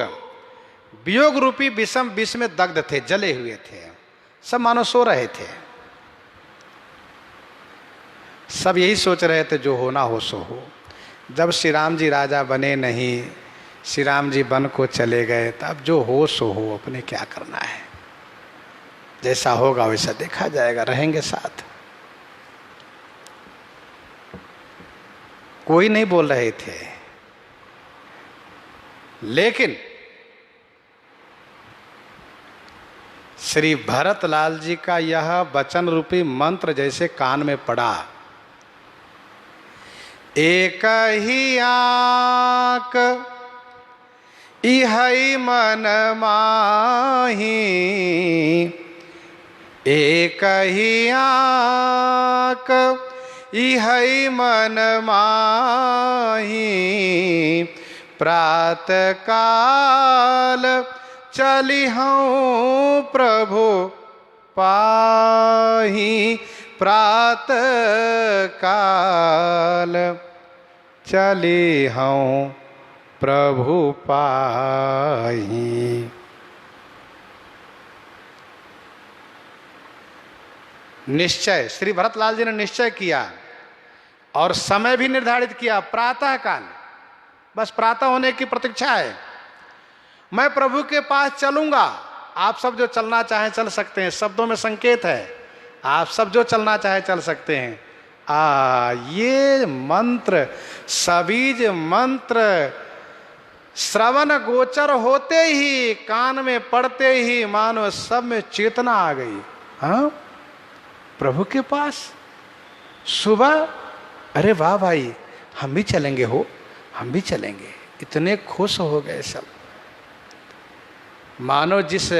S1: वियोग रूपी विषम विष में दग्ध थे, जले हुए थे, सब मानो सो रहे थे। सब यही सोच रहे थे जो होना हो सो हो। जब श्री राम जी राजा बने नहीं, श्री राम जी वन को चले गए, तब जो हो सो हो, अपने क्या करना है, जैसा होगा वैसा देखा जाएगा, रहेंगे साथ। कोई नहीं बोल रहे थे। लेकिन श्री भरतलाल जी का यह वचन रूपी मंत्र जैसे कान में पड़ा, एक ही आंख इहै मन माही, एक ही आंख इहै मन माही। प्रात काल चलिहऊँ प्रभु पाही। प्रात काल चलिहऊँ प्रभु पाही। निश्चय श्री भरतलाल जी ने निश्चय किया और समय भी निर्धारित किया, प्रातः काल। बस प्रातः होने की प्रतीक्षा है। मैं प्रभु के पास चलूंगा। आप सब जो चलना चाहें चल सकते हैं, शब्दों में संकेत है। आप सब जो चलना चाहे चल सकते हैं। ये मंत्र, सबीज मंत्र श्रवण गोचर होते ही, कान में पड़ते ही मानो सब में चेतना आ गई। हाँ, प्रभु के पास सुबह, अरे वाह भाई, हम भी चलेंगे, हो हम भी चलेंगे। इतने खुश हो गए सब, मानो जिस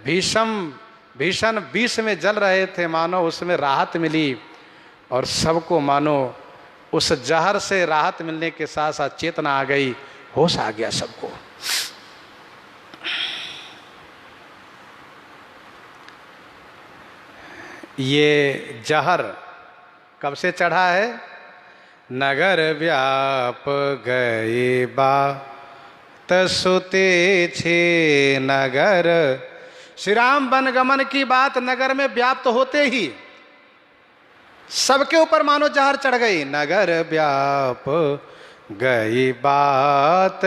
S1: भीषण विष में जल रहे थे, मानो उसमें राहत मिली। और सबको मानो उस जहर से राहत मिलने के साथ साथ चेतना आ गई, होश आ गया सबको। ये जहर कब से चढ़ा है? नगर व्याप गए बात सुते छे नगर। श्री राम वनगमन की बात नगर में व्याप्त होते ही सबके ऊपर मानो जहर चढ़ गई। नगर व्याप गई बात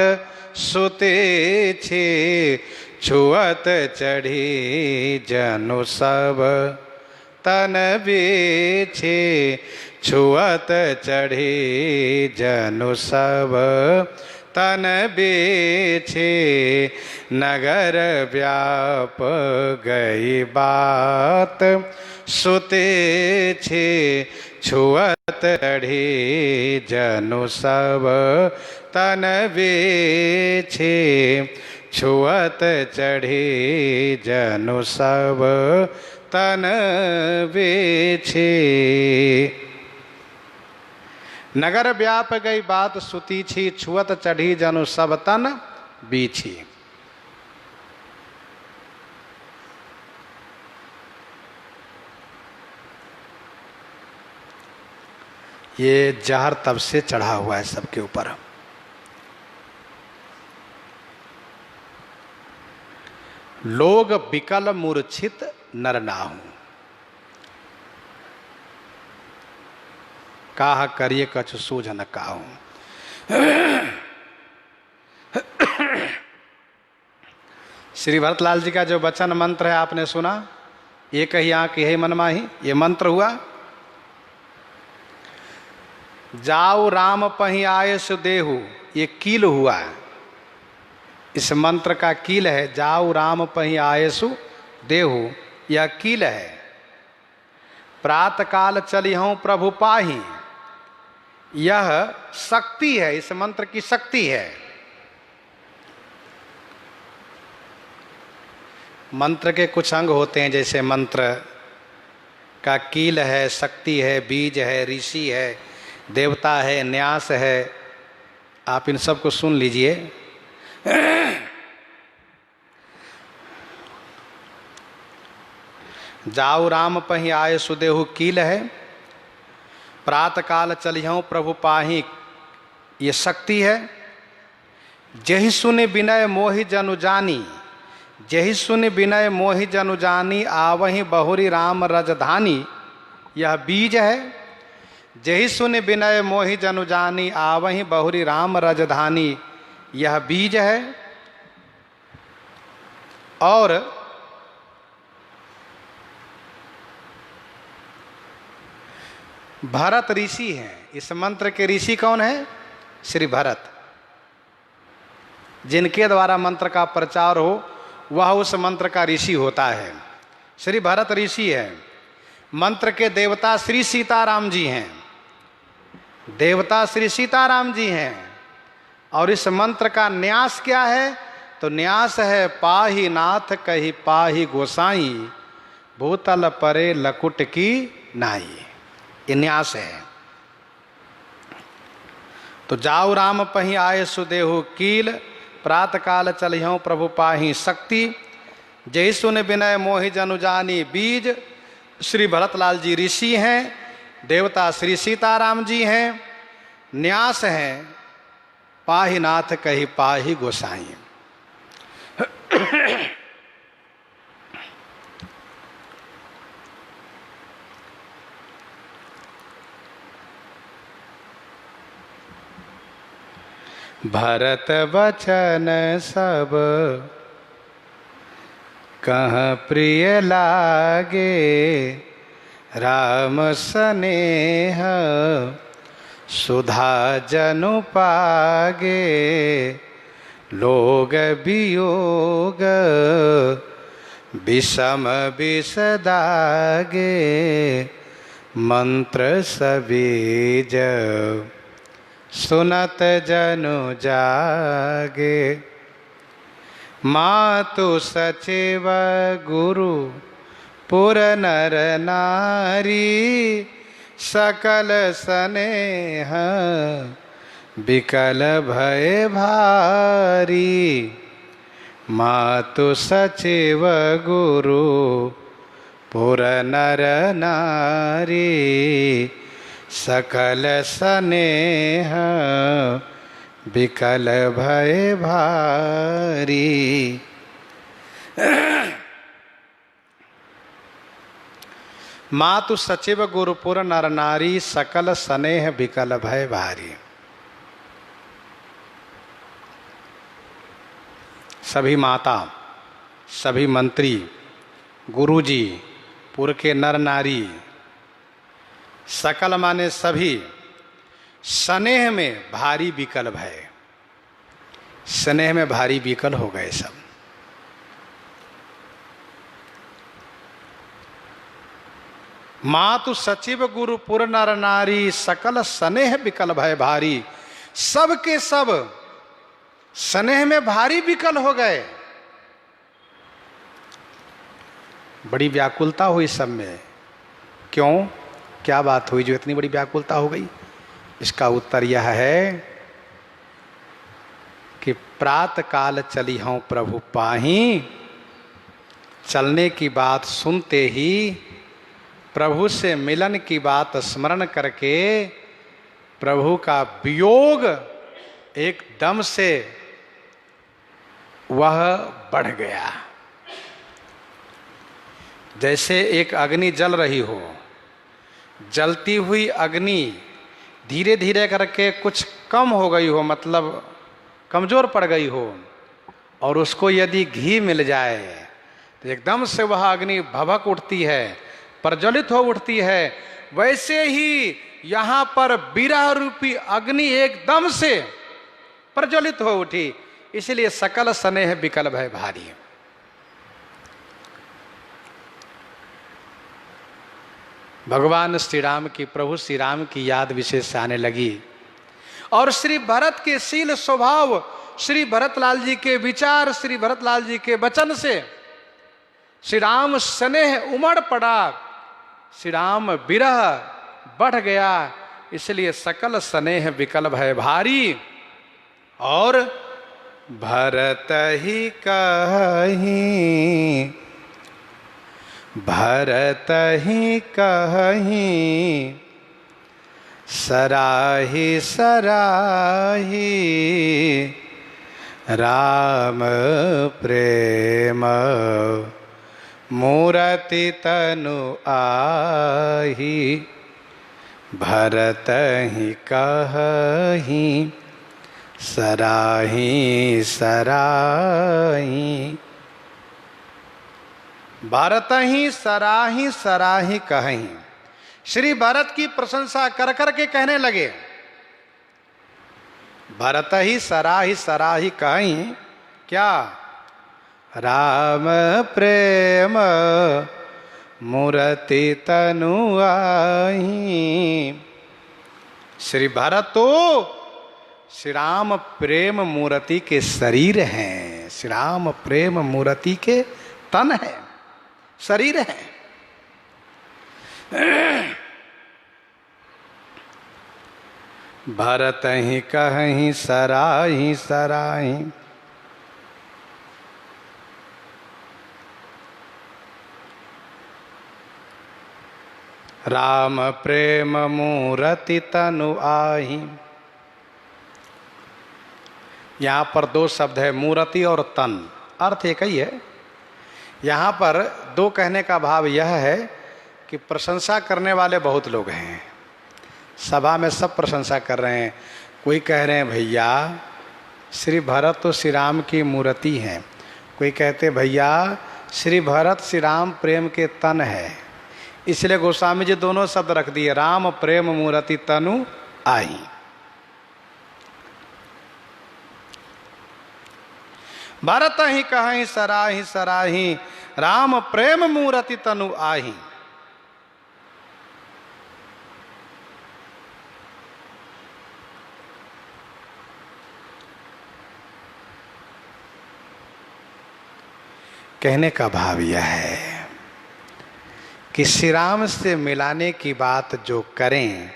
S1: सुते छे छुअत चढ़ी जनु सब तन बेछे। छुअत चढ़ी जनु सब तन बेछे। नगर व्याप गई बात सुते छे छुअत चढ़ी जनु सब तन बेछे। छुअत चढ़ी जनु सब तन बेछे। नगर व्याप गई बात सुती छी छुअत चढ़ी जनु सब तन बीछी। ये जहर तब से चढ़ा हुआ है सबके ऊपर। लोग विकल मूर्छित नर नाहु। काह करिए कछु सूझ न काहू। श्री भरतलाल जी का जो वचन मंत्र है आपने सुना, एक ही आंख यही मन माही, ये मंत्र हुआ। जाऊ राम पही आये सुदेहु, ये कील हुआ। इस मंत्र का कील है जाऊ राम पही आयसु देहु, यह कील है। प्रात काल चलिहूँ प्रभु पाही, यह शक्ति है, इस मंत्र की शक्ति है। मंत्र के कुछ अंग होते हैं, जैसे मंत्र का कील है, शक्ति है, बीज है, ऋषि है, देवता है, न्यास है। आप इन सब को सुन लीजिए। जाऊ राम पही आये सुदेहु कील है। प्रात काल चलिहूँ प्रभु पाही, ये शक्ति है। जहि सुनि विनय मोहि जनु जानी, जहि सुनि विनय मोहि जनु जानी आवहि बहुरी राम रजधानी, यह बीज है। जहि सुनि विनय मोहि जनु जानी आवहि बहुरी राम रजधानी, यह बीज है। और भरत ऋषि हैं। इस मंत्र के ऋषि कौन है? श्री भरत। जिनके द्वारा मंत्र का प्रचार हो वह उस मंत्र का ऋषि होता है। श्री भरत ऋषि है। मंत्र के देवता श्री सीताराम जी हैं। देवता श्री सीताराम जी हैं। और इस मंत्र का न्यास क्या है? तो न्यास है पाही नाथ कही पाही गोसाई, भूतल परे लकुट की नाई। ये न्यास है। तो जाऊ राम पही आए सुदेहु कील, प्रात काल चलिहूँ प्रभु पाही शक्ति, जय सुन विनय मोहि जनु जानी बीज। श्री भरतलाल जी ऋषि हैं, देवता श्री सीताराम जी हैं, न्यास हैं, पाही नाथ कही पाही गोसाई। भरत वचन सब कह प्रिय लागे, राम स्नेह सुधा जनु पागे। लोग वियोग विषम विष दागे, मंत्र सबीज सुनत जनु जागे। मातु सचिव गुरु पुर नर नारी, सकल स्नेह बिकल भय भारी। मातु सचिव गुरु पुर नर नारी, सकल स्नेह बिकल भय भारी। मातु सचिव गुरुपुर नर नारी, सकल स्नेह बिकल भय भारी। सभी माता, सभी मंत्री, गुरुजी, पुर के नर नारी, सकल माने सभी, स्नेह में भारी विकल भय, स्नेह में भारी विकल हो गए सब। मातु सचिव गुरु पुर नर नारी, सकल स्नेह विकल भय भारी। सब के सब स्नेह में भारी विकल हो गए। बड़ी व्याकुलता हुई सब में। क्यों? क्या बात हुई जो इतनी बड़ी व्याकुलता हो गई? इसका उत्तर यह है कि प्रात काल चली हूँ प्रभु पाही। चलने की बात सुनते ही, प्रभु से मिलन की बात स्मरण करके, प्रभु का वियोग एकदम से वह बढ़ गया। जैसे एक अग्नि जल रही हो, जलती हुई अग्नि धीरे धीरे करके कुछ कम हो गई हो, मतलब कमजोर पड़ गई हो, और उसको यदि घी मिल जाए तो एकदम से वह अग्नि भभक उठती है, प्रज्वलित हो उठती है। वैसे ही यहाँ पर विरह रूपी अग्नि एकदम से प्रज्वलित हो उठी। इसलिए सकल स्नेह विकल भय भारी। भगवान श्री राम की, प्रभु श्री राम की याद विशेष आने लगी, और श्री भरत के शील स्वभाव, श्री भरतलाल जी के विचार, श्री भरतलाल जी के वचन से श्री राम स्नेह उमड़ पड़ा, श्री राम विरह बढ़ गया। इसलिए सकल स्नेह विकल भय भारी। और भरत ही कहीं, भरत ही कहीं, सराही सराही, राम प्रेम मूरति तनु आही। भरत ही कहीं, सराही सराही। भरत ही सराही सराही कहीं। श्री भरत की प्रशंसा कर कर के कहने लगे, भरत ही सराही सराही कहीं, क्या? राम प्रेम मूरति तनु आही। श्री भरत तो श्री राम प्रेम मूर्ति के शरीर हैं, श्री राम प्रेम मूर्ति के तन है, शरीर है। भरत ही कहीं सराही सराही। राम प्रेम मूरति तनु आही। यहाँ पर दो शब्द है, मूरति और तन, अर्थ एक ही है। यहाँ पर दो कहने का भाव यह है कि प्रशंसा करने वाले बहुत लोग हैं, सभा में सब प्रशंसा कर रहे हैं। कोई कह रहे हैं भैया श्री भरत तो श्री राम की मूर्ति हैं, कोई कहते भैया श्री भरत श्री राम प्रेम के तन है। इसलिए गोस्वामी जी दोनों शब्द रख दिए, राम प्रेम मूर्ति तनु आई। भरत ही कहीं सराही सराही, राम प्रेम मूर्ति तनु आही। कहने का भाव यह है कि श्री राम से मिलाने की बात जो करें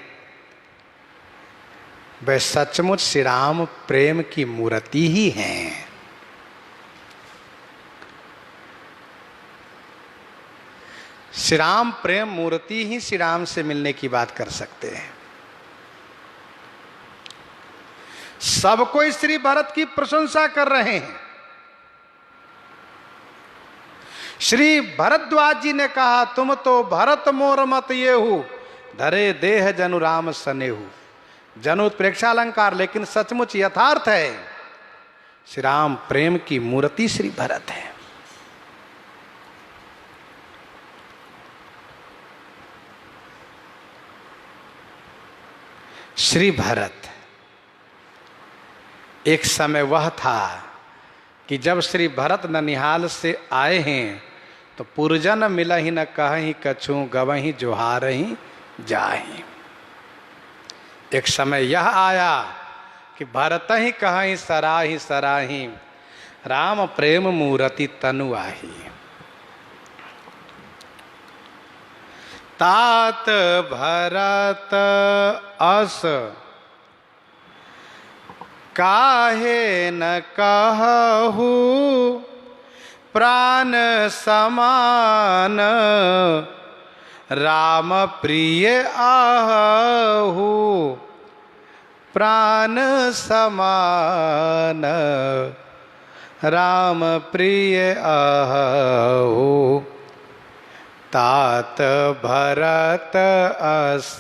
S1: वे सचमुच श्री राम प्रेम की मूर्ति ही हैं। श्री राम प्रेम मूर्ति ही श्री राम से मिलने की बात कर सकते हैं। सब कोई श्री भरत की प्रशंसा कर रहे हैं। श्री भरद्वाज जी ने कहा तुम तो भरत मोर मत ये हु, धरे देह जनु राम सनेहु। जनु प्रेक्षालंकार, लेकिन सचमुच यथार्थ है, श्री राम प्रेम की मूर्ति श्री भरत है। श्री भरत एक समय वह था कि जब श्री भरत ननिहाल से आए हैं तो पुरजन मिलहि न कहहि कछु, गवहि जोहारहि जाहि। एक समय यह आया कि भरत ही कहहि सराही सराही, राम प्रेम मूर्ति तनु आही। तात भरत अस काहे न कहू, प्राण समान राम प्रिय आहू। प्राण समान राम प्रिय आहू। तात भरत अस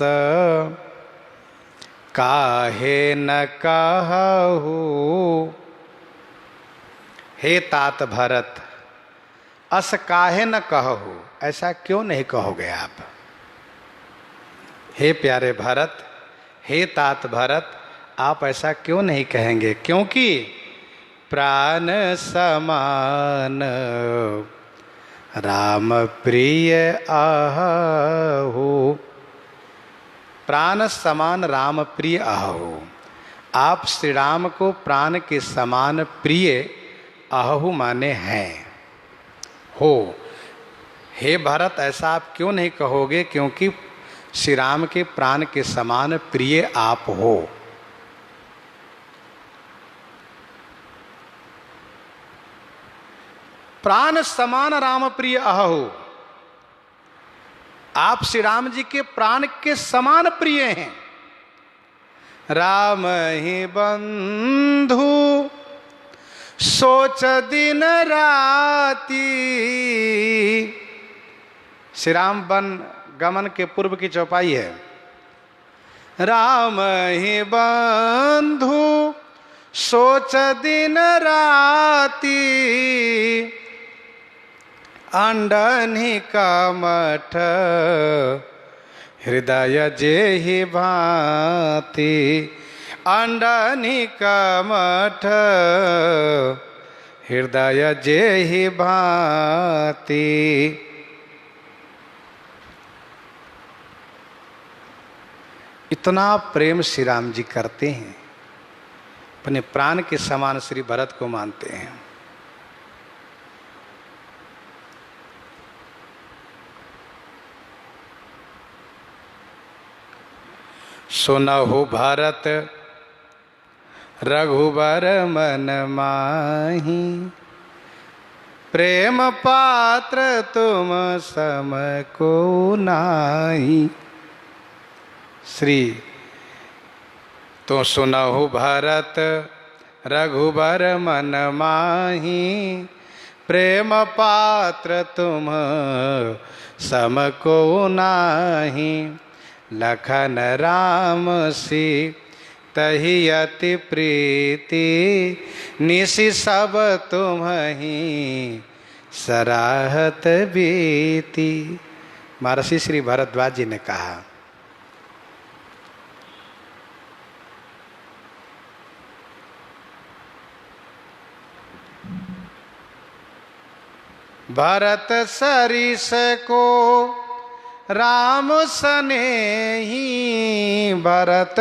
S1: काहे न कहू। हे तात भरत, अस काहे न कहू, ऐसा क्यों नहीं कहोगे आप। हे प्यारे भरत, हे तात भरत, आप ऐसा क्यों नहीं कहेंगे, क्योंकि प्राण समान राम प्रिय आहू। प्राण समान राम प्रिय आहू, आप श्री राम को प्राण के समान प्रिय आहू माने हैं हो। हे भरत, ऐसा आप क्यों नहीं कहोगे, क्योंकि श्री राम के प्राण के समान प्रिय आप हो। प्राण समान राम प्रिय आहू, आप श्री राम जी के प्राण के समान प्रिय हैं। राम ही बंधु सोच दिन राती। श्री राम वन गमन के पूर्व की चौपाई है। राम ही बंधु सोच दिन राती, अंडनी का मठ हृदय जेहि भांति। अंडनी का मठ हृदय जेहि भांति। इतना प्रेम श्री राम जी करते हैं, अपने प्राण के समान श्री भरत को मानते हैं। सुनहु भरत रघुबर मन माही, प्रेम पात्र तुम सम को नाही। श्री तो सुनहु भरत रघुबर मन माही, प्रेम पात्र तुम सम को नाही। लखन राम सी तहि अति प्रीति, निशि सब तुम्हि सराहत बीती। महर्षि श्री भरद्वाज जी ने कहा, भरत सरिस को राम सनेही, भरत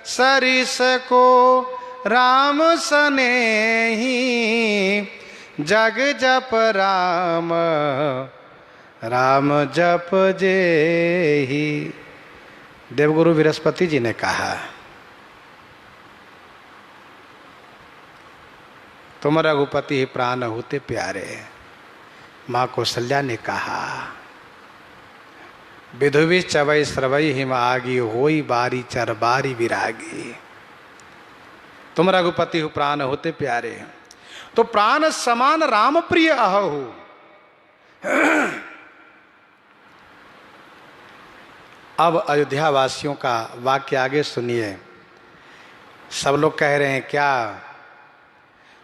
S1: सरिस को राम सनेही, जग जप राम राम जप जेहि। देवगुरु बृहस्पति जी ने कहा, तुम रघुपति ही प्राण होते प्यारे। माँ कौशल्या ने कहा, विधुवि चवै श्रवै हिम आगी, होई बारी चर बारी विरागी। तुम रघुपति हो प्राण होते प्यारे, तो प्राण समान राम प्रिय अहु। अब अयोध्या वासियों का वाक्य आगे सुनिए। सब लोग कह रहे हैं क्या?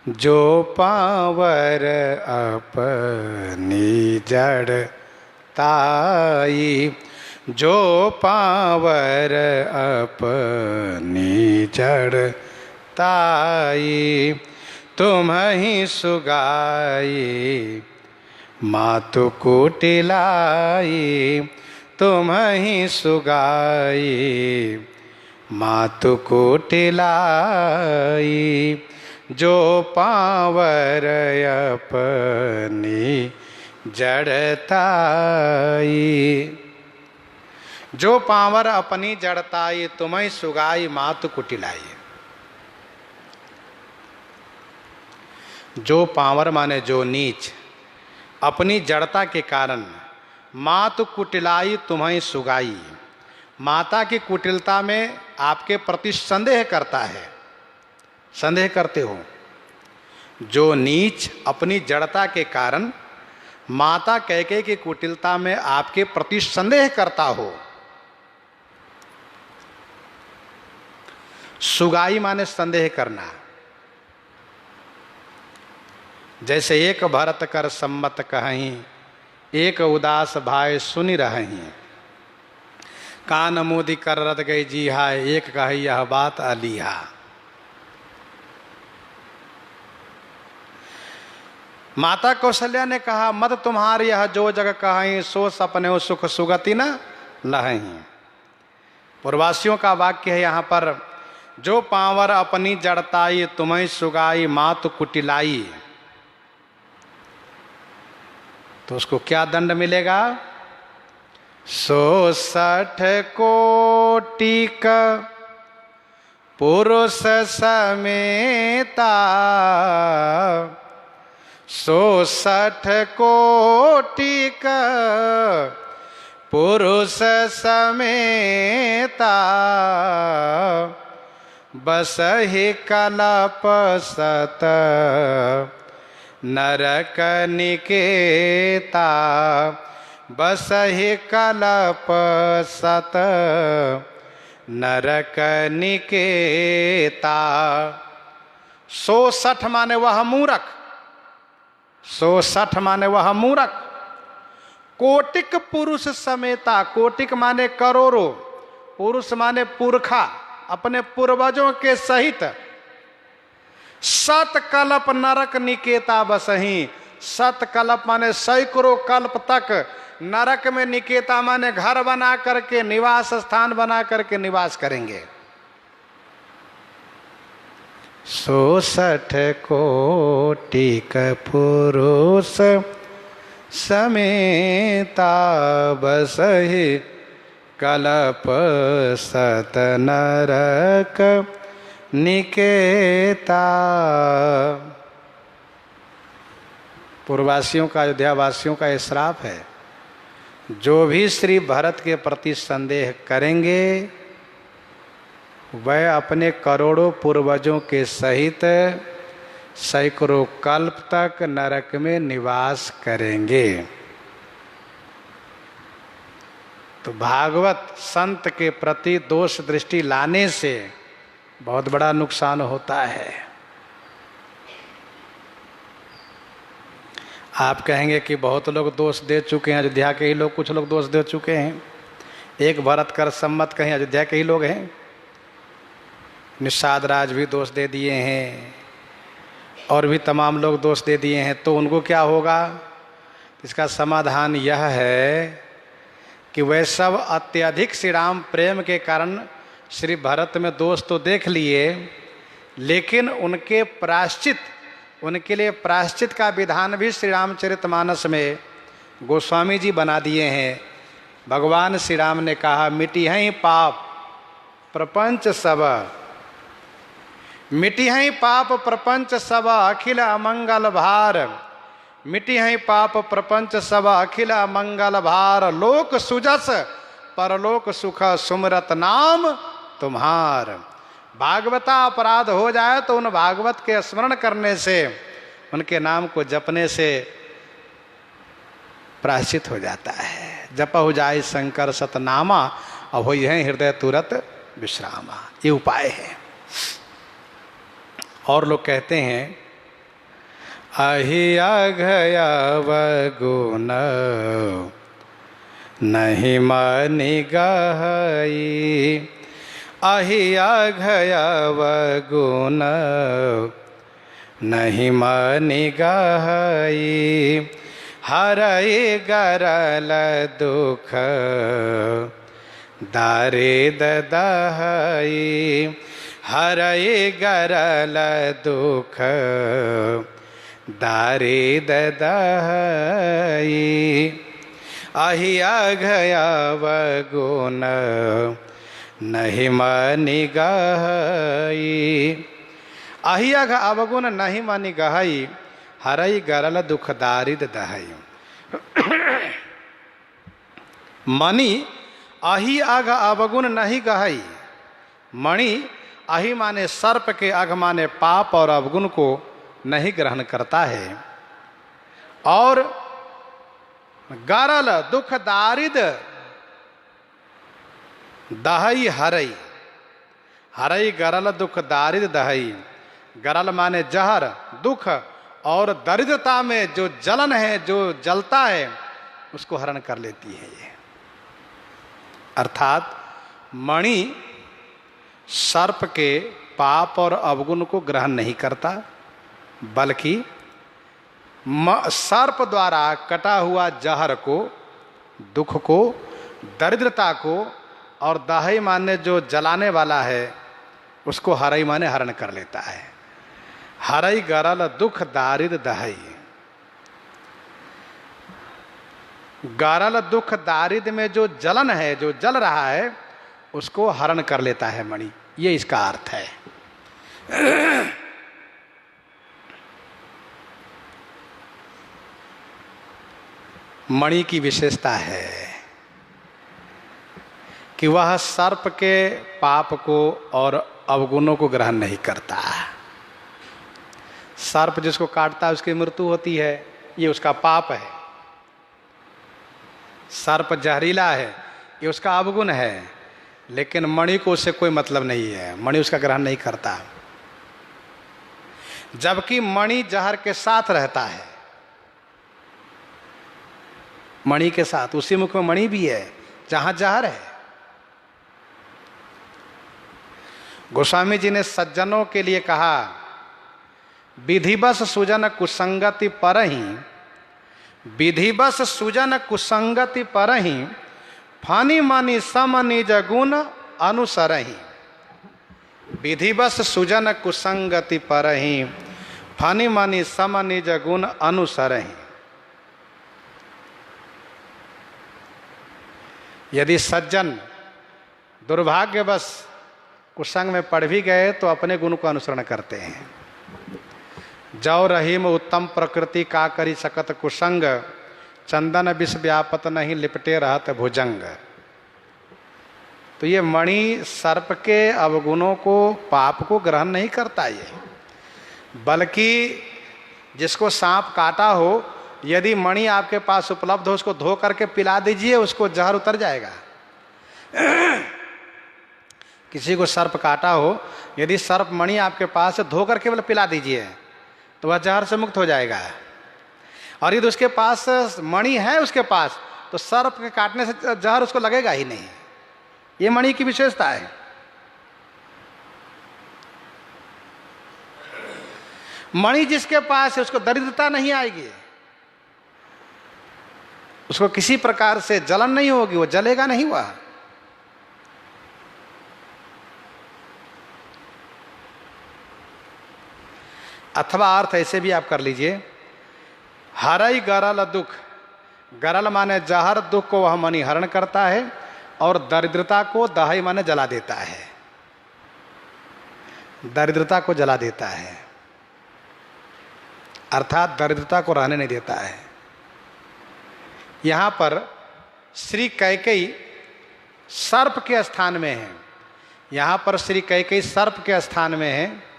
S1: जो पावर अपनी जड़ ताई, जो पावर अपनी जड़ ताई, तुम ही सुगाई मातु कुटिलाई, तुम ही सुगाई मातु कुटिलाई। जो पावर अपनी जड़ताई, जो पावर अपनी जड़ताई, तुम्हें सुगाई मातु कुटिलाई। जो पावर माने जो नीच, अपनी जड़ता के कारण मातु कुटिलाई तुम्हें सुगाई, माता की कुटिलता में आपके प्रति संदेह करता है, संदेह करते हो। जो नीच अपनी जड़ता के कारण माता कैकेयी की कुटिलता में आपके प्रति संदेह करता हो। सुगाई माने संदेह करना। जैसे एक भरत कर सम्मत कहीं, एक उदास भाई सुनि रहीं। कान मोदी कर रत गई जी हाय, एक कही यह बात अलीहा। माता कौशल्या ने कहा, मत तुम्हारी यह जो जग कहीं, सो सपने सुख सुगति न लहीं। पूर्ववासियों का वाक्य है यहाँ पर, जो पावर अपनी जड़ताई, तुम्हें सुगाई मातु कुटिलाई। तो उसको क्या दंड मिलेगा? 160 कोटि का पुरुष समेता, 160 कोटि का पुरुष समेता, बस ही कलप सत नरक निकेता, बस ही कलप सत नरक निकेता। 160 माने वह मूरख, 160 माने वह मूरख। कोटिक पुरुष समेता, कोटिक माने करोड़ों, पुरुष माने पुरखा, अपने पूर्वजों के सहित। सत कल्प नरक निकेता बसही, सत कल्प माने सैकड़ों कल्प तक नरक में, निकेता माने घर बना करके, निवास स्थान बना करके निवास करेंगे। 160 कोटि का पुरुष समेता, बसहि कलप सत नरक निकेता। पूर्ववासियों का, अयोध्या वासियों का यह श्राप है, जो भी श्री भरत के प्रति संदेह करेंगे वह अपने करोड़ों पूर्वजों के सहित सैकड़ों कल्प तक नरक में निवास करेंगे। तो भागवत संत के प्रति दोष दृष्टि लाने से बहुत बड़ा नुकसान होता है। आप कहेंगे कि बहुत लोग दोष दे चुके हैं, अयोध्या के ही लोग, कुछ लोग दोष दे चुके हैं। एक भरत कर सम्मत कहीं अयोध्या के ही लोग हैं। निषाद राज भी दोष दे दिए हैं और भी तमाम लोग दोष दे दिए हैं। तो उनको क्या होगा? इसका समाधान यह है कि वह सब अत्यधिक श्री राम प्रेम के कारण श्री भरत में दोष तो देख लिए, लेकिन उनके प्रायश्चित, उनके लिए प्रायश्चित का विधान भी श्री रामचरितमानस में गोस्वामी जी बना दिए हैं। भगवान श्री राम ने कहा, मिटी हैं पाप प्रपंच सब, मिटी हैं पाप प्रपंच सब अखिल अमंगल भार, मिटी हैं पाप प्रपंच सब अखिल मंगल भार, लोक सुजस परलोक सुख सुमरत नाम तुम्हार। भागवता अपराध हो जाए तो उन भागवत के स्मरण करने से, उनके नाम को जपने से प्रायश्चित हो जाता है। जप हो जाए शंकर सतनामा, अब हो है हृदय तुरत विश्रामा। ये उपाय है। और लोग कहते हैं, अहिया घयव गुण नहीं मानी गहई, अहिया घयव गुण नहीं मानी गहई, हरई गरल दुख दारिद दहई, हरई गरल दुख दारिद दहई, अहिया घयव गुण नहीं मानी गहई, अहिया घ अवगुण नहीं मानी गहई, हरई गरल दुख दारिद दहई। मणि अहि अघ अवगुण नहीं गहई। मणि अहि माने सर्प के, अघ माने पाप और अवगुण को नहीं ग्रहण करता है। और गरल दुख दारिद दहई हरई, हरई गरल दुख दारिद दहई। गरल माने जहर, दुख और दरिद्रता में जो जलन है, जो जलता है, उसको हरण कर लेती है ये। अर्थात मणि सर्प के पाप और अवगुण को ग्रहण नहीं करता, बल्कि सर्प द्वारा कटा हुआ जहर को, दुख को, दरिद्रता को, और दहई माने जो जलाने वाला है, उसको हरई माने हरण कर लेता है। हरई गरल दुख दारिद दहई। गरल दुख दारिद में जो जलन है, जो जल रहा है, उसको हरण कर लेता है मणि। ये इसका अर्थ है। मणि की विशेषता है कि वह सर्प के पाप को और अवगुणों को ग्रहण नहीं करता। सर्प जिसको काटता है उसकी मृत्यु होती है, ये उसका पाप है। सर्प जहरीला है, ये उसका अवगुण है। लेकिन मणि को उससे कोई मतलब नहीं है, मणि उसका ग्रहण नहीं करता। जबकि मणि जहर के साथ रहता है, मणि के साथ, उसी मुख में मणि भी है जहां जहर है। गोस्वामी जी ने सज्जनों के लिए कहा, विधिवश सुजन कुसंगति परहि, विधिवश सुजन कुसंगति परहि, फानी मानी सम निज गुण अनुसरहि। विधिवश सुजन कुसंगति परहि, फानी मानी सम निज गुण अनुसरहि। यदि सज्जन दुर्भाग्यवश कुसंग में पड़ भी गए तो अपने गुण को अनुसरण करते हैं। जौ रहीम उत्तम प्रकृति का करी सकत कुसंग, चंदन विष व्यापत नहीं लिपटे रहत भुजंग। तो ये मणि सर्प के अवगुणों को, पाप को ग्रहण नहीं करता ये, बल्कि जिसको सांप काटा हो, यदि मणि आपके पास उपलब्ध हो, उसको धो करके पिला दीजिए, उसको जहर उतर जाएगा। किसी को सर्प काटा हो, यदि सर्प मणि आपके पास है, धो करके केवल पिला दीजिए तो वह जहर से मुक्त हो जाएगा। और यदि उसके पास मणि है उसके पास, तो सर्प के काटने से जहर उसको लगेगा ही नहीं। ये मणि की विशेषता है। मणि जिसके पास है उसको दरिद्रता नहीं आएगी, उसको किसी प्रकार से जलन नहीं होगी, वो जलेगा नहीं वह। अथवा अर्थ ऐसे भी आप कर लीजिए, हरई गरल दुख। गरल माने जहर, दुख को वह मणि हरण करता है, और दरिद्रता को दहाई माने जला देता है, दरिद्रता को जला देता है, अर्थात दरिद्रता को रहने नहीं देता है। यहां पर श्री कैकेयी सर्प के स्थान में है, यहां पर श्री कैकेयी सर्प के स्थान में है।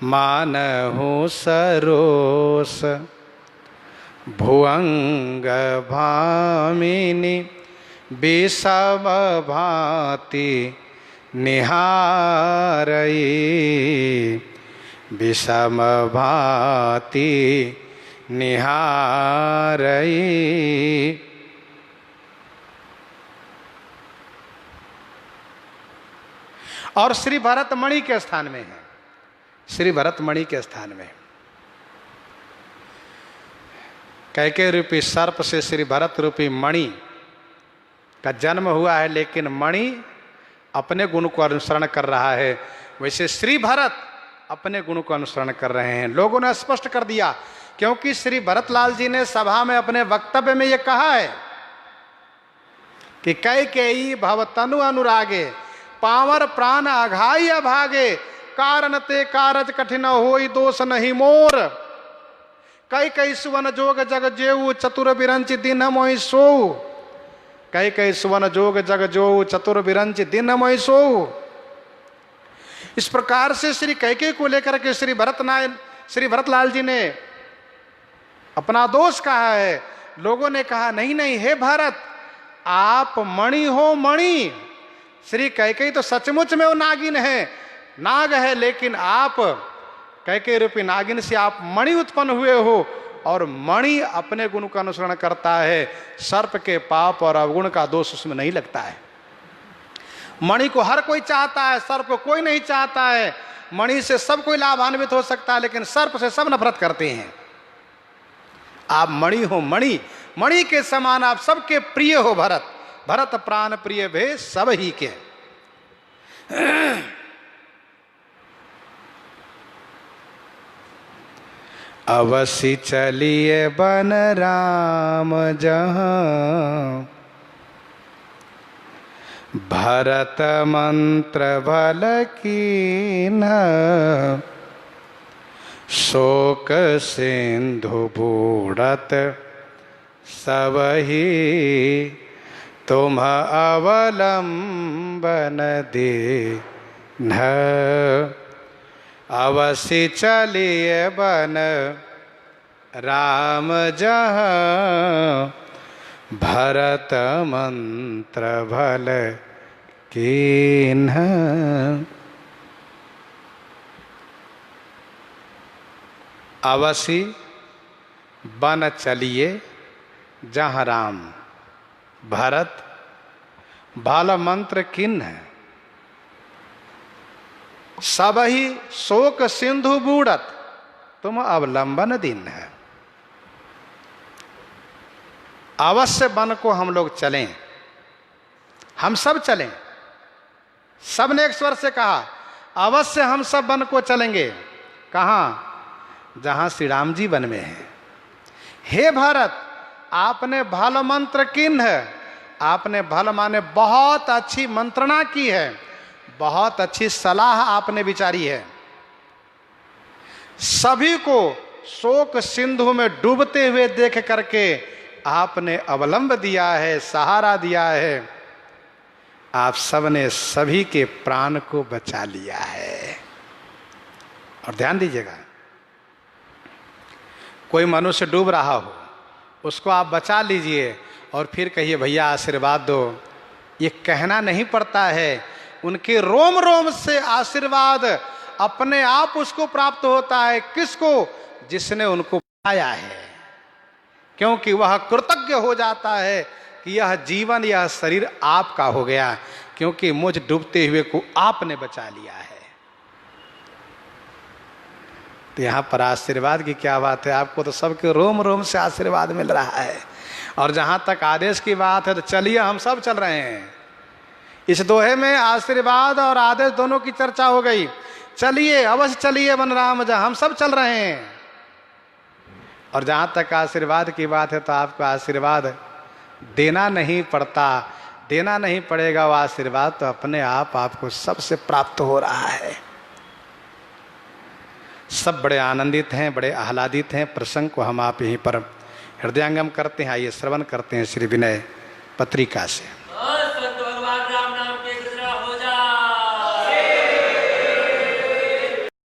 S1: मानहु सरोस भुअंग भामिनी, विषम भांति निहारई, विषम भांति निहारई। और श्री भरतमणि के स्थान में है, श्री भरतमणि के स्थान में। कैकेयी रूपी सर्प से श्री भरत रूपी मणि का जन्म हुआ है, लेकिन मणि अपने गुण को अनुसरण कर रहा है, वैसे श्री भरत अपने गुण को अनुसरण कर रहे हैं। लोगों ने स्पष्ट कर दिया, क्योंकि श्री भरतलाल जी ने सभा में अपने वक्तव्य में यह कहा है कि कैकेयी भवतनु अनुरागे, पावर प्राण अघाई अभागे, कारण ते कारज कठिन होई दोष नहीं मोर। कैकेयी सुवन जोग जग जेऊ, चतुर बिरंच दिन मोहि सोऊ। कैकेयी सुवन जोग जग जोऊ, चतुर बिरंच दिन मोहि सोऊ। इस प्रकार से श्री कैकेयी को लेकर के श्री भरतलाल जी ने अपना दोष कहा है। लोगों ने कहा नहीं नहीं, हे भरत, आप मणि हो मणि। श्री कैकेयी तो सचमुच में वो नागिन है, नाग है, लेकिन आप कैकेयी रूपी नागिन से आप मणि उत्पन्न हुए हो, और मणि अपने गुण का अनुसरण करता है। सर्प के पाप और अवगुण का दोष उसमें नहीं लगता है। मणि को हर कोई चाहता है, सर्प को कोई नहीं चाहता है। मणि से सब कोई लाभान्वित हो सकता है, लेकिन सर्प से सब नफरत करते हैं। आप मणि हो मणि, मणि के समान आप सबके प्रिय हो भरत। भरत प्राण प्रिय भे सब ही के। अवसि चलिए बन राम जहाँ, भरत मंत्र भल कीन्ह, शोक सिंधु बूढ़त सबहि, तुम अवलंबन दीन्ह। अवसि चलिए बन राम जहाँ, भरत मंत्र भल कीन्ह। अवसि बन चलिए जहाँ राम, भरत भल मंत्र किन्ह, सब ही शोक सिंधु बूढ़त, तुम अवलंबन दीन्ह। अवश्य वन को हम लोग चलें, हम सब चलें। सब ने एक स्वर से कहा अवश्य हम सब वन को चलेंगे। कहाँ? जहां श्री राम जी वन में हैं। हे भरत, आपने भल मंत्र किन्ह, आपने भल माने बहुत अच्छी मंत्रणा की है, बहुत अच्छी सलाह आपने विचारी है। सभी को शोक सिंधु में डूबते हुए देख करके आपने अवलंब दिया है, सहारा दिया है। आप सबने सभी के प्राण को बचा लिया है। और ध्यान दीजिएगा, कोई मनुष्य डूब रहा हो, उसको आप बचा लीजिए और फिर कहिए भैया आशीर्वाद दो, ये कहना नहीं पड़ता है। उनके रोम रोम से आशीर्वाद अपने आप उसको प्राप्त होता है। किसको? जिसने उनको पाया है, क्योंकि वह कृतज्ञ हो जाता है कि यह जीवन, यह शरीर आपका हो गया, क्योंकि मुझ डूबते हुए को आपने बचा लिया है। तो यहां पर आशीर्वाद की क्या बात है, आपको तो सबके रोम रोम से आशीर्वाद मिल रहा है। और जहां तक आदेश की बात है, तो चलिए हम सब चल रहे हैं। इस दोहे में आशीर्वाद और आदेश दोनों की चर्चा हो गई। चलिए, अवश्य चलिए बनराम, जहां हम सब चल रहे हैं। और जहां तक आशीर्वाद की बात है, तो आपको आशीर्वाद देना नहीं पड़ता, देना नहीं पड़ेगा। वो आशीर्वाद तो अपने आप आपको सबसे प्राप्त हो रहा है। सब बड़े आनंदित हैं, बड़े आह्लादित हैं। प्रसंग को हम आप यहीं पर हृदयंगम करते हैं। आइए श्रवण करते हैं श्री विनय पत्रिका से।